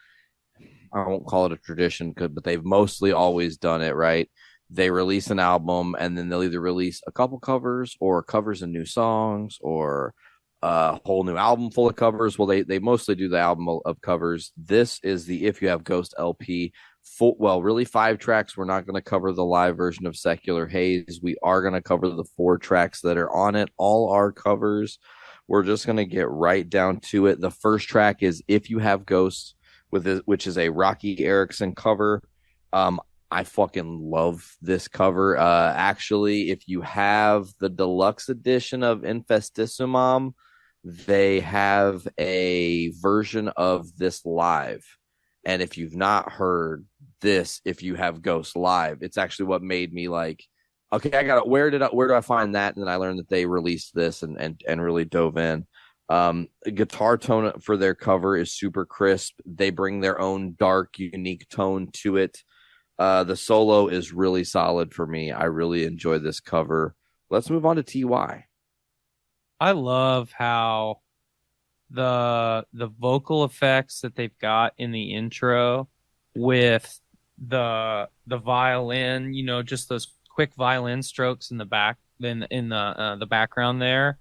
I won't call it a tradition, but they've mostly always done it, right? They release an album, and then they'll either release a couple covers or covers and new songs or a whole new album full of covers. Well, they mostly do the album of covers. This is the If You Have Ghost LP. Really 5 tracks. We're not going to cover the live version of Secular Haze. We are going to cover the 4 tracks that are on it. All are covers. We're just going to get right down to it. The first track is If You Have Ghosts, which is a Rocky Erickson cover. I fucking love this cover. Actually, if you have the deluxe edition of Infestissumam, they have a version of this live. And if you've not heard this, if you have Ghost live, it's actually what made me like, okay, where do I find that? And then I learned that they released this and really dove in. Guitar tone for their cover is super crisp. They bring their own dark, unique tone to it. The solo is really solid for me. I really enjoy this cover. Let's move on to TY. I love how the vocal effects that they've got in the intro with the violin, just those quick violin strokes in the back, in the background there.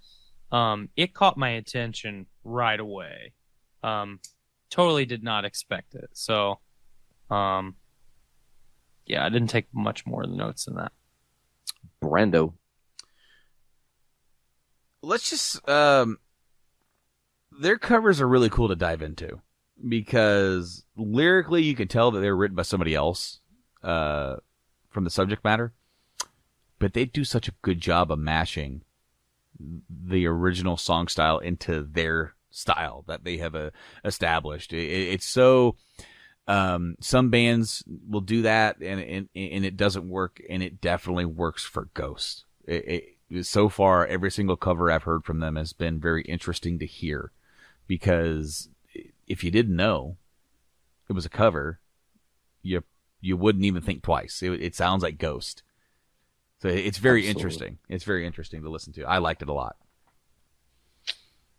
It caught my attention right away. Totally did not expect it. So, yeah, I didn't take much more notes than that. Brando. Let's just their covers are really cool to dive into because lyrically you can tell that they're written by somebody else from the subject matter, but they do such a good job of mashing the original song style into their style that they have established. It's so some bands will do that and it doesn't work, and it definitely works for Ghost. So far, every single cover I've heard from them has been very interesting to hear, because if you didn't know it was a cover, you wouldn't even think twice. It sounds like Ghost. So it's very interesting. It's very interesting to listen to. I liked it a lot.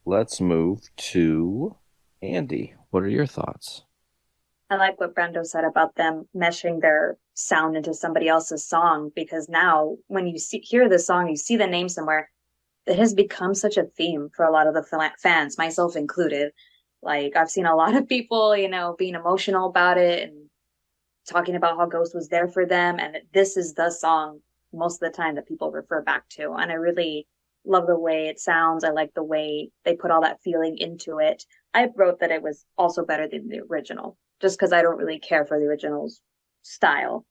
Let's move to Andy. What are your thoughts? I like what Brando said about them meshing their sound into somebody else's song, because now when you hear the song, you see the name somewhere, it has become such a theme for a lot of the fans, myself included. Like, I've seen a lot of people, being emotional about it and talking about how Ghost was there for them. And this is the song most of the time that people refer back to. And I really love the way it sounds. I like the way they put all that feeling into it. I wrote that it was also better than the original, just because I don't really care for the original's style.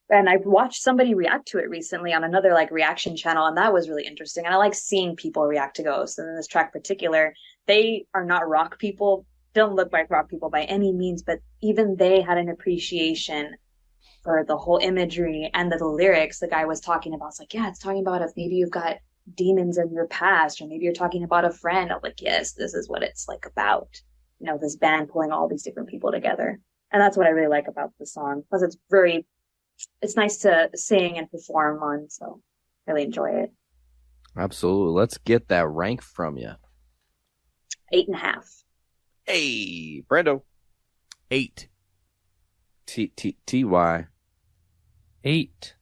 And I watched somebody react to it recently on another reaction channel, and that was really interesting. And I like seeing people react to Ghost. And in this track in particular, they are not rock people, don't look like rock people by any means, but even they had an appreciation for the whole imagery and the lyrics the guy was talking about. It's like, yeah, it's talking about if maybe you've got demons in your past, or maybe you're talking about a friend. I'm like, yes, this is what it's about. This band pulling all these different people together. And that's what I really like about the song, because it's nice to sing and perform on, so I really enjoy it. Absolutely. Let's get that rank from you. 8.5. Hey, Brando. 8. TY. 8.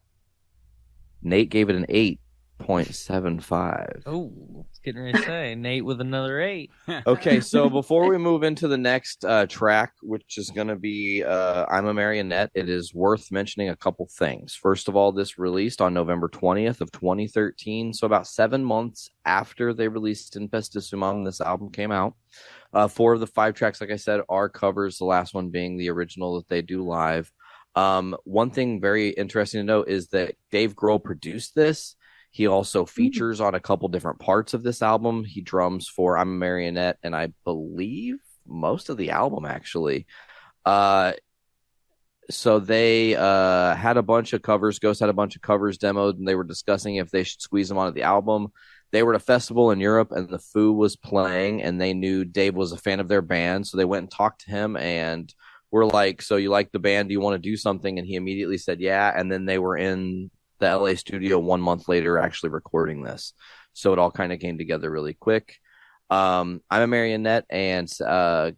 Nate gave it an 8.75. Oh, I was getting ready to say Nate with another 8. Okay, so before we move into the next track, which is going to be I'm a Marionette, it is worth mentioning a couple things. First of all, this released on November 20th of 2013, so about 7 months after they released Infestissumam, this album came out. 4 of the 5 tracks, like I said, are covers, the last one being the original that they do live. One thing very interesting to note is that Dave Grohl produced this. He also features on a couple different parts of this album. He drums for I'm a Marionette, and I believe most of the album, actually. So they had a bunch of covers. Ghost had a bunch of covers demoed, and they were discussing if they should squeeze them onto the album. They were at a festival in Europe, and the Foo was playing, and they knew Dave was a fan of their band, so they went and talked to him, and were like, so you like the band? Do you want to do something? And he immediately said, yeah, and then they were in the LA studio 1 month later actually recording this. So it all kind of came together really quick. I'm a Marionette and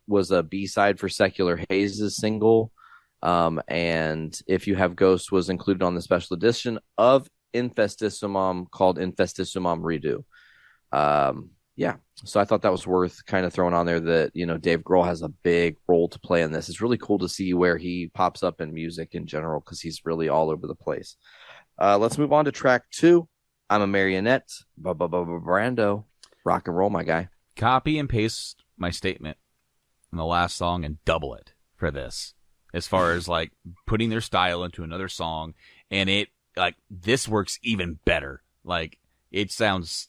was a B-side for Secular Haze's single. And If You Have Ghosts was included on the special edition of Infestissumam called Infestissumam Redo. Yeah, so I thought that was worth kind of throwing on there that, Dave Grohl has a big role to play in this. It's really cool to see where he pops up in music in general, because he's really all over the place. Let's move on to track 2. I'm a Marionette. Brando. Rock and roll, my guy. Copy and paste my statement in the last song and double it for this. as far as like putting their style into another song, and it like this works even better. Like it sounds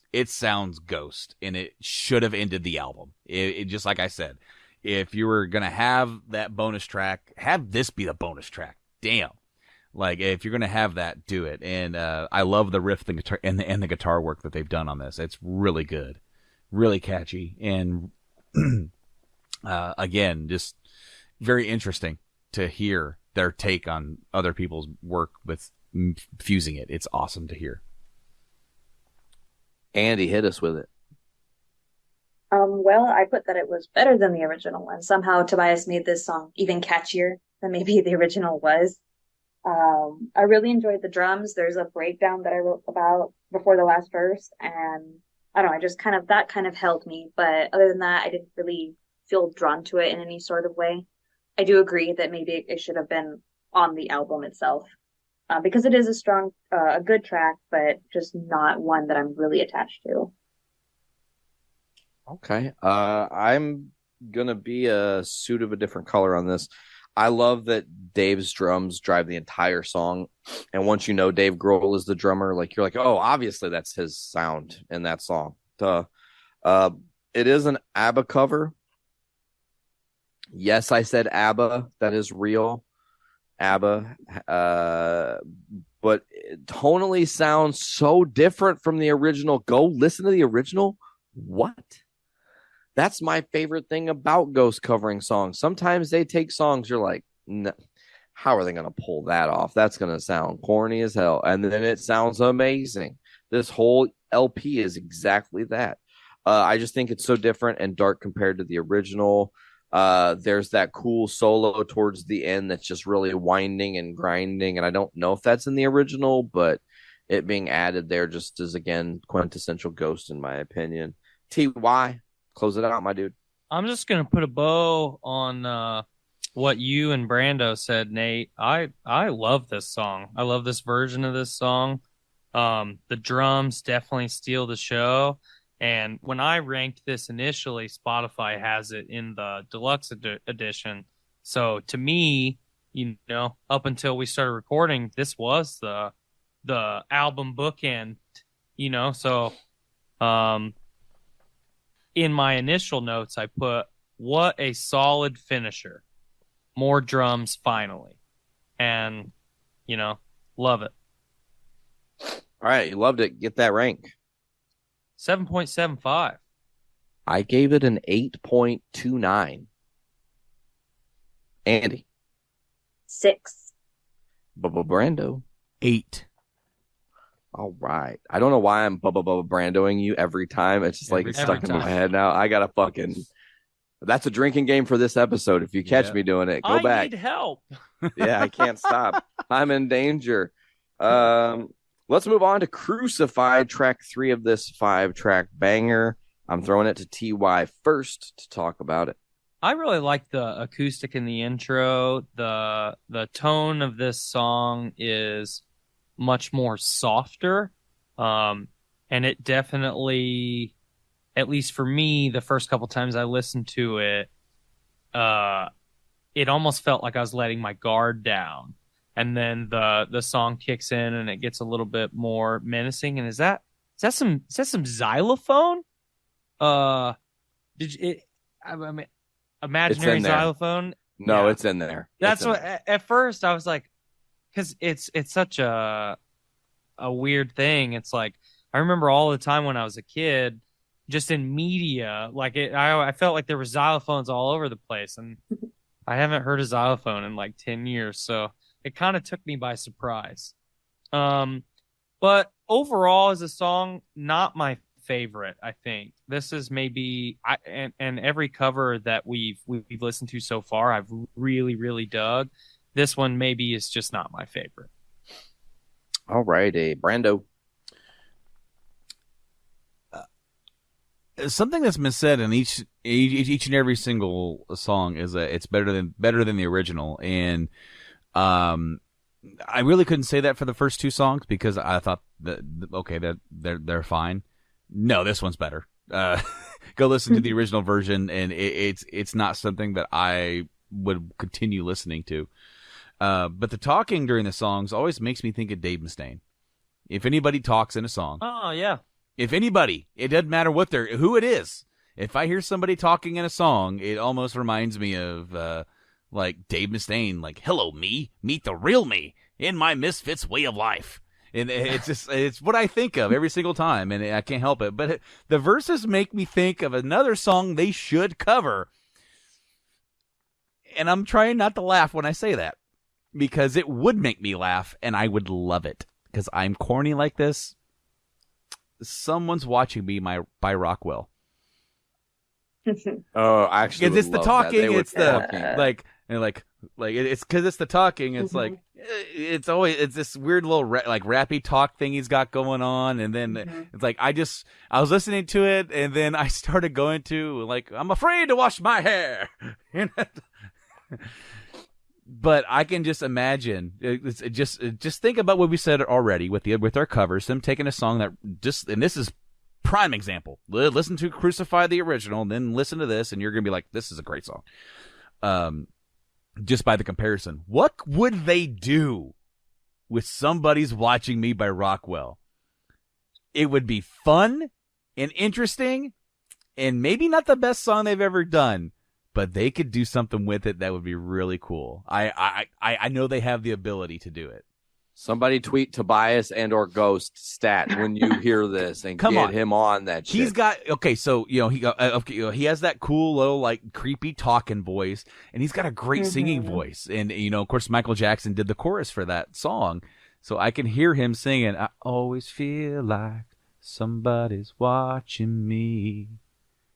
Ghost, and it should have ended the album. It just like I said, if you were gonna have that bonus track, have this be the bonus track. Damn. Like if you're gonna have that, do it. And I love the riff, the guitar, and the guitar work that they've done on this. It's really good, really catchy, and again, just very interesting to hear their take on other people's work with fusing it. It's awesome to hear. Andy, hit us with it. Well, I put that it was better than the original one. Somehow Tobias made this song even catchier than maybe the original was. I really enjoyed the drums. There's a breakdown that I wrote about before the last verse, and I don't know, I just that kind of held me. But other than that, I didn't really feel drawn to it in any sort of way. I do agree that maybe it should have been on the album itself, because it is a good track, but just not one that I'm really attached to. Okay. I'm gonna be a suit of a different color on this. I love that Dave's drums drive the entire song, and once you know Dave Grohl is the drummer, like you're like, oh, obviously that's his sound in that song. Duh. It is an ABBA cover. Yes, I said ABBA. That is real ABBA. But it tonally sounds so different from the original. Go listen to the original. What? That's my favorite thing about Ghost covering songs. Sometimes they take songs, you're like, no, how are they going to pull that off? That's going to sound corny as hell. And then it sounds amazing. This whole LP is exactly that. I just think it's so different and dark compared to the original. There's that cool solo towards the end that's just really winding and grinding. And I don't know if that's in the original, but it being added there just is, again, quintessential Ghost in my opinion. TY. Close it out, my dude. I'm just going to put a bow on what you and Brando said, Nate. I love this song. I love this version of this song. The drums definitely steal the show. And when I ranked this initially, Spotify has it in the deluxe edition. So to me, you know, up until we started recording, this was the album bookend, you know. So in my initial notes, I put, what a solid finisher. More drums, finally. And, you know, love it. All right, you loved it. Get that rank. 7.75. I gave it an 8.29. Andy. 6. Brando. 8. All right. I don't know why I'm Brandoing you every time. It's just like it's stuck in my head now. I got to fucking... That's a drinking game for this episode. If you catch me doing it, go back. I need help. Yeah, I can't stop. I'm in danger. Let's move on to Crucified, track 3 of this 5-track banger. I'm throwing it to TY first to talk about it. I really like the acoustic in the intro. The tone of this song is much more softer, and it definitely, at least for me, the first couple times I listened to it, it almost felt like I was letting my guard down, and then the song kicks in and it gets a little bit more menacing. And is that some xylophone? I mean, imaginary xylophone? No, Yeah. it's in there. That's what at first I was like, because it's such a weird thing. It's like, I remember all the time when I was a kid, just in media, like I felt like there were xylophones all over the place, and I haven't heard a xylophone in like 10 years, so it kind of took me by surprise. But overall, as a song, not my favorite. I think this is maybe and every cover that we've listened to so far, I've really dug. This one maybe is just not my favorite. All righty, Brando. Something that's been said in each and every single song is that it's better than the original, and I really couldn't say that for the first 2 songs because I thought that okay, that they're fine. No, this one's better. Go listen to the original version, and it's not something that I would continue listening to. But the talking during the songs always makes me think of Dave Mustaine. If anybody talks in a song, Oh yeah. if anybody, it doesn't matter who it is. If I hear somebody talking in a song, it almost reminds me of like Dave Mustaine, like "Hello, me, meet the real me in my misfits way of life." And it's what I think of every single time, and I can't help it. But the verses make me think of another song they should cover, and I'm trying not to laugh when I say that because it would make me laugh, and I would love it because I'm corny like this. Someone's Watching Me by Rockwell. Oh, actually, Because it's the talking, it's the talking. it's because it's the talking. It's like it's this weird little rappy talk thing he's got going on, and then it's like I was listening to it, and then I started going to like I'm afraid to wash my hair, but I can just imagine. Just think about what we said already with our covers. Them taking a song that and this is prime example. Listen to Crucify the original, and then listen to this, and you're gonna be like, this is a great song. Just by the comparison, what would they do with Somebody's Watching Me by Rockwell? It would be fun and interesting, and maybe not the best song they've ever done, but they could do something with it that would be really cool. I know they have the ability to do it. Somebody tweet Tobias and or Ghost stat when you hear this and get him on that shit. He's got so he has that cool little like creepy talking voice, and he's got a great singing voice, and of course Michael Jackson did the chorus for that song, so I can hear him singing. I always feel like somebody's watching me.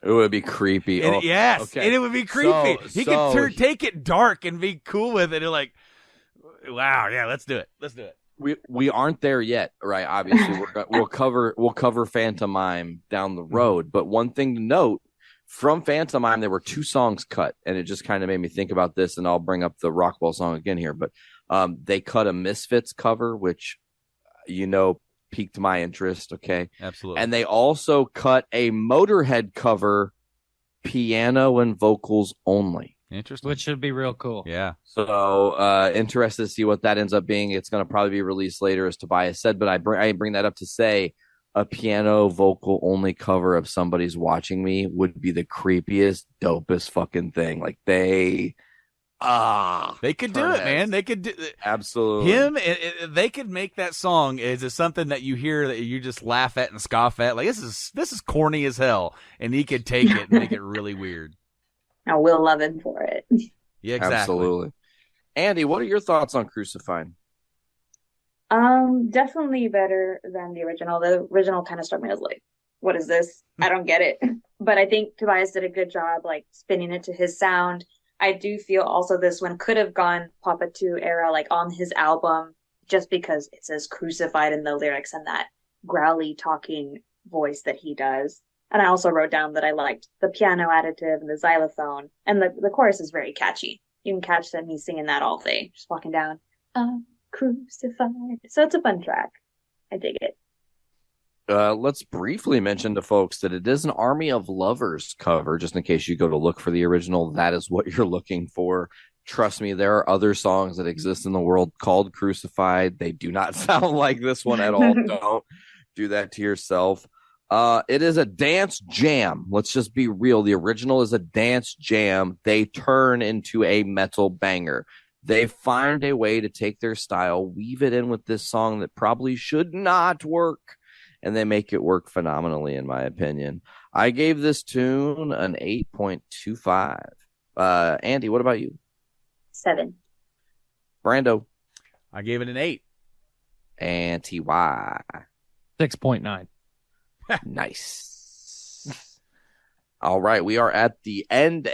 It would be creepy. And and it would be creepy. He could take it dark and be cool with it. And like, wow, yeah, let's do it. We aren't there yet, right? Obviously, we'll cover Phantom Mime down the road. But one thing to note from Phantom Mime, there were 2 songs cut, and it just kind of made me think about this. And I'll bring up the Rockwell song again here, but they cut a Misfits cover, which piqued my interest. Okay, absolutely. And they also cut a Motorhead cover, piano and vocals only. Interesting. Which should be real cool. Yeah. So interested to see what that ends up being. It's going to probably be released later, as Tobias said, but I bring that up to say a piano vocal only cover of Somebody's Watching Me would be the creepiest, dopest fucking thing. Like they could do it, man. They could do absolutely. They could make that song as something that you hear that you just laugh at and scoff at. Like this is corny as hell, and he could take it and make it really weird. I will love him for it. Yeah, exactly. Absolutely. Andy, what are your thoughts on Crucified? Definitely better than the original. The original kind of struck me as like, what is this? I don't get it. But I think Tobias did a good job like spinning it to his sound. I do feel also this one could have gone Papa 2 era like on his album just because it says Crucified in the lyrics and that growly talking voice that he does. And I also wrote down that I liked the piano additive and the xylophone. And the chorus is very catchy. You can catch them, he's singing that all day, just walking down. Crucified. So it's a fun track. I dig it. Let's briefly mention to folks that it is an Army of Lovers cover, just in case you go to look for the original. That is what you're looking for. Trust me, there are other songs that exist in the world called Crucified. They do not sound like this one at all. Don't do that to yourself. It is a dance jam. Let's just be real. The original is a dance jam. They turn into a metal banger. They find a way to take their style, weave it in with this song that probably should not work, and they make it work phenomenally, in my opinion. I gave this tune an 8.25. Andy, what about you? 7. Brando? I gave it an 8. And TY? 6.9. Nice. All right, we are at the end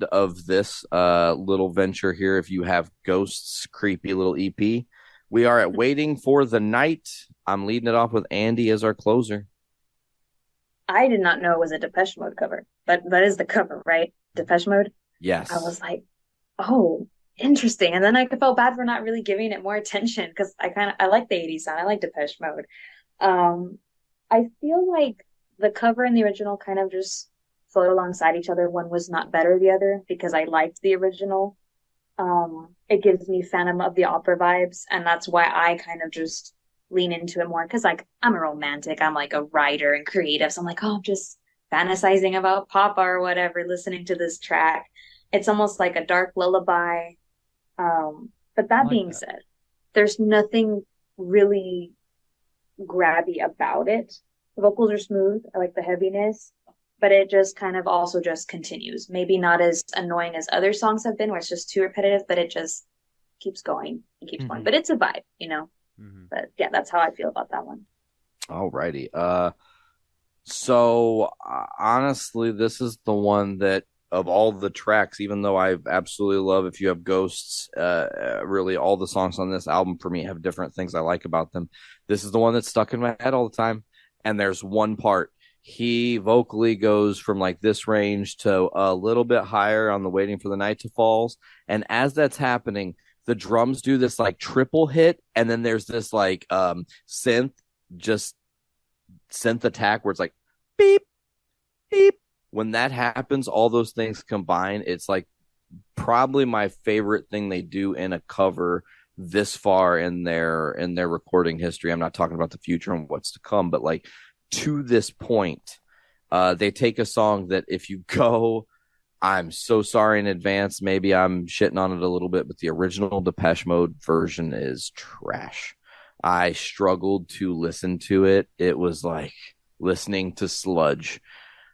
of this little venture here. If you have Ghosts creepy little EP, we are at Waiting for the Night. I'm leading it off with Andy as our closer. I did not know it was a Depeche Mode cover, but that is the cover, right? Depeche Mode. Yes. I was like, oh, interesting. And then I felt bad for not really giving it more attention because I like the 80s sound. I like Depeche Mode. I feel like the cover and the original kind of just float alongside each other. One was not better than the other because I liked the original It gives me Phantom of the Opera vibes, and that's why I kind of just lean into it more because like I'm a romantic, I'm like a writer and creative, so I'm like, oh, I'm just fantasizing about Papa or whatever, listening to this track. It's almost like a dark lullaby. But I that like being that. said, there's nothing really grabby about it. The vocals are smooth. I like the heaviness, but it just kind of also just continues. Maybe not as annoying as other songs have been, where it's just too repetitive, but it just keeps going and keeps going. Mhm. But it's a vibe, you know. Mhm. But yeah, that's how I feel about that one. Alrighty. So honestly, this is the one that of all the tracks, even though I absolutely love If You Have Ghosts, really all the songs on this album for me have different things I like about them. This is the one that's stuck in my head all the time. And there's one part. He vocally goes from like this range to a little bit higher on the Waiting for the Night to Falls. And as that's happening, the drums do this like triple hit, and then there's this like synth just synth attack where it's like beep beep. When that happens, all those things combine, it's like probably my favorite thing they do in a cover this far in their recording history. I'm not talking about the future and what's to come, but like to this point, they take a song that if you go, I'm so sorry in advance, maybe I'm shitting on it a little bit, but the original Depeche Mode version is trash. I struggled to listen to it. It was like listening to sludge.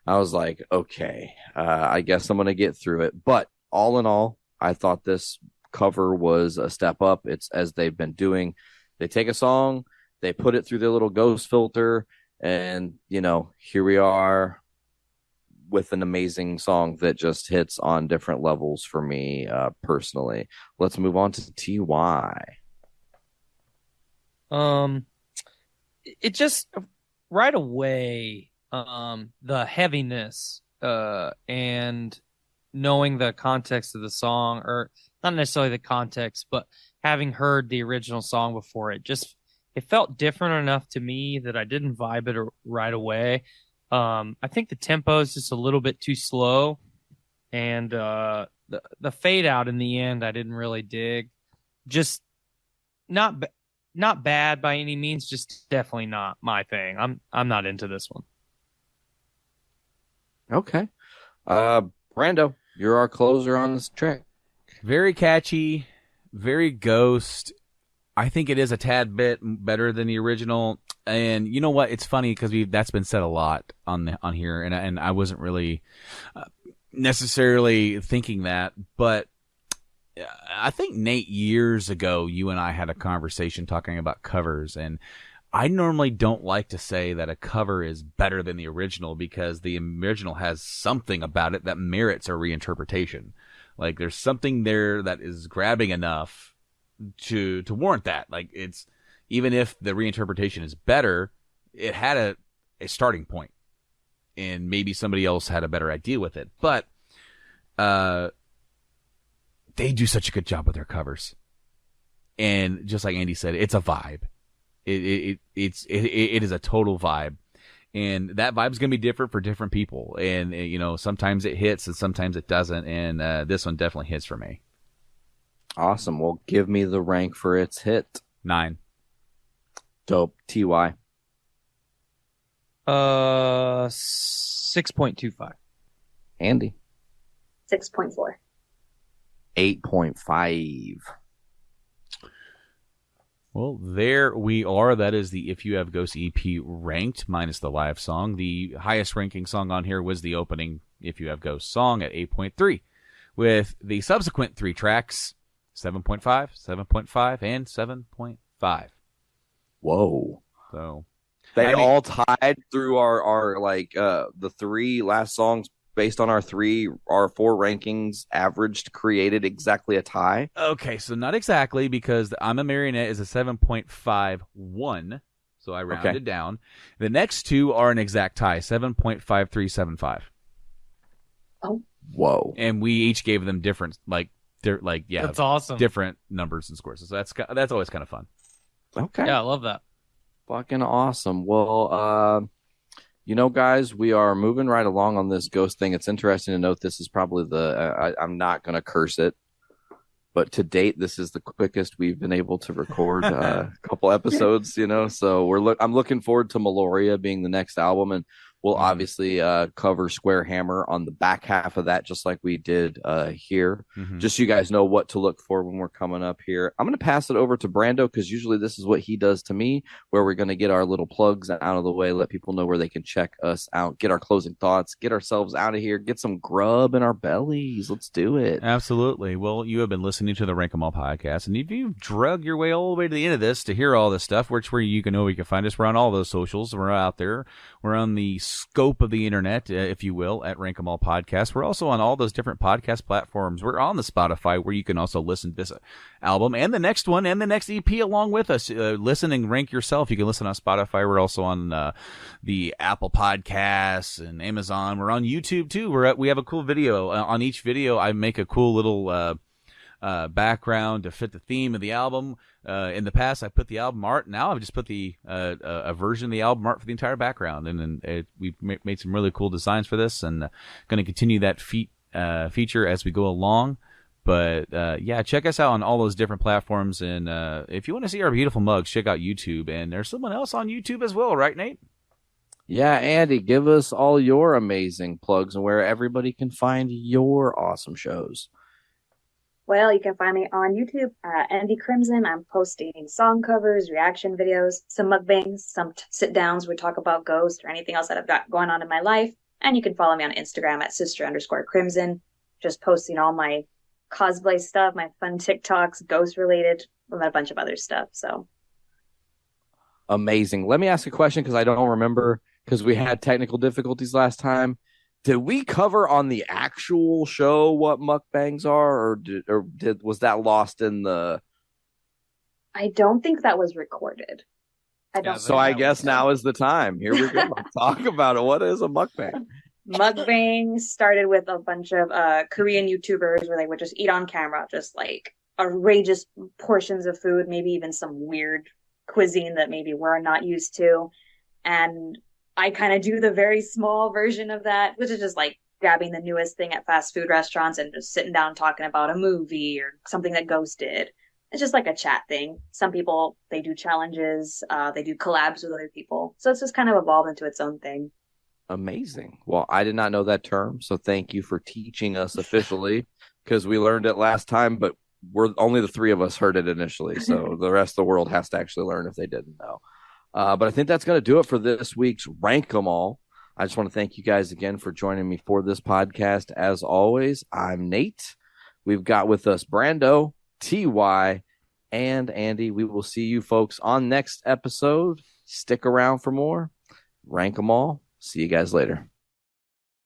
I was like, okay, I guess I'm going to get through it. But all in all, I thought this cover was a step up. It's as they've been doing. They take a song, they put it through their little ghost filter, and, you know, here we are with an amazing song that just hits on different levels for me personally. Let's move on to TY. Um, it just right away, the heaviness, and knowing the context of the song, or not necessarily the context, but having heard the original song before, it felt different enough to me that I didn't vibe it right away. I think the tempo is just a little bit too slow, and the fade out in the end I didn't really dig. Just not not bad by any means, just definitely not my thing. I'm not into this one. Okay. Brando, you're our closer on this track. Very catchy, very Ghost. I think it is a tad bit better than the original. And you know what? It's funny because that's been said a lot on here, and I wasn't really necessarily thinking that, but I think Nate, years ago, you and I had a conversation talking about covers, and I normally don't like to say that a cover is better than the original because the original has something about it that merits a reinterpretation. Like there's something there that is grabbing enough to warrant that. Like it's, even if the reinterpretation is better, it had a starting point, and maybe somebody else had a better idea with it. But they do such a good job with their covers, and just like Andy said, it's a vibe. It is a total vibe, and that vibe's gonna be different for different people. And you know, sometimes it hits and sometimes it doesn't. And this one definitely hits for me. Awesome. Well, give me the rank for its hit. 9. Dope. TY. 6.25. Andy. 6.4. 8.5. Well, there we are. That is the If You Have Ghosts EP ranked, minus the live song. The highest ranking song on here was the opening If You Have Ghosts song at 8.3, with the subsequent 3 tracks 7.5, 7.5, and 7.5. Whoa. So They all tied through our like the 3 last songs based on our 4 rankings averaged created exactly a tie. Okay, so not exactly, because I'm a Marionette is a 7.51, so I rounded down. The next 2 are an exact tie, 7.5375. Oh, Whoa. And we each gave them different, That's awesome. different numbers and scores. So that's always kind of fun. Okay. Yeah, I love that. Fucking awesome. Well, you know, guys, we are moving right along on this ghost thing. It's interesting to note this is probably I'm not going to curse it, but to date, this is the quickest we've been able to record a couple episodes, so I'm looking forward to Meloria being the next album, and we'll obviously cover Square Hammer on the back half of that, just like we did here. Just so you guys know what to look for when we're coming up here. I'm going to pass it over to Brando because usually this is what he does to me, where we're going to get our little plugs out of the way, let people know where they can check us out, get our closing thoughts, get ourselves out of here, get some grub in our bellies. Let's do it. Absolutely. Well, you have been listening to the Rank 'em All podcast, and if you've drug your way all the way to the end of this to hear all this stuff, where you can know where you can find us. We're on all those socials. We're out there. We're on the scope of the internet, if you will, at Rank 'em All podcast. We're also on all those different podcast platforms. We're on the Spotify, where you can also listen to this album and the next one and the next EP along with us. Listen and rank yourself. You can listen on Spotify. We're also on the Apple Podcasts and Amazon. We're on YouTube too. We have a cool video. On each video, I make a cool little background to fit the theme of the album. In the past, I put the album art. Now I've just put a version of the album art for the entire background, and we've made some really cool designs for this, and going to continue that feature as we go along. But yeah, check us out on all those different platforms, and if you want to see our beautiful mugs, check out YouTube. And there's someone else on YouTube as well, right, Nate? Yeah, Andy, give us all your amazing plugs and where everybody can find your awesome shows. Well, you can find me on YouTube, Andy Crimson. I'm posting song covers, reaction videos, some mukbangs, some sit-downs where we talk about ghosts or anything else that I've got going on in my life. And you can follow me on Instagram at sister_crimson, just posting all my cosplay stuff, my fun TikToks, ghost-related, and a bunch of other stuff. So amazing. Let me ask a question because I don't remember, because we had technical difficulties last time. Did we cover on the actual show what mukbangs are, or was that lost in the? I don't think that was recorded. So I guess now is the time. Here we go. Talk about it. What is a mukbang? Mukbang started with a bunch of Korean YouTubers where they would just eat on camera, just like outrageous portions of food, maybe even some weird cuisine that maybe we're not used to. And I kind of do the very small version of that, which is just like grabbing the newest thing at fast food restaurants and just sitting down talking about a movie or something that Ghost did. It's just like a chat thing. Some people, they do challenges, they do collabs with other people. So it's just kind of evolved into its own thing. Amazing. Well, I did not know that term, so thank you for teaching us officially, because we learned it last time, but only the three of us heard it initially. So the rest of the world has to actually learn if they didn't know. But I think that's going to do it for this week's Rank 'em All. I just want to thank you guys again for joining me for this podcast. As always, I'm Nate. We've got with us Brando, TY, and Andy. We will see you folks on next episode. Stick around for more. Rank 'em All. See you guys later.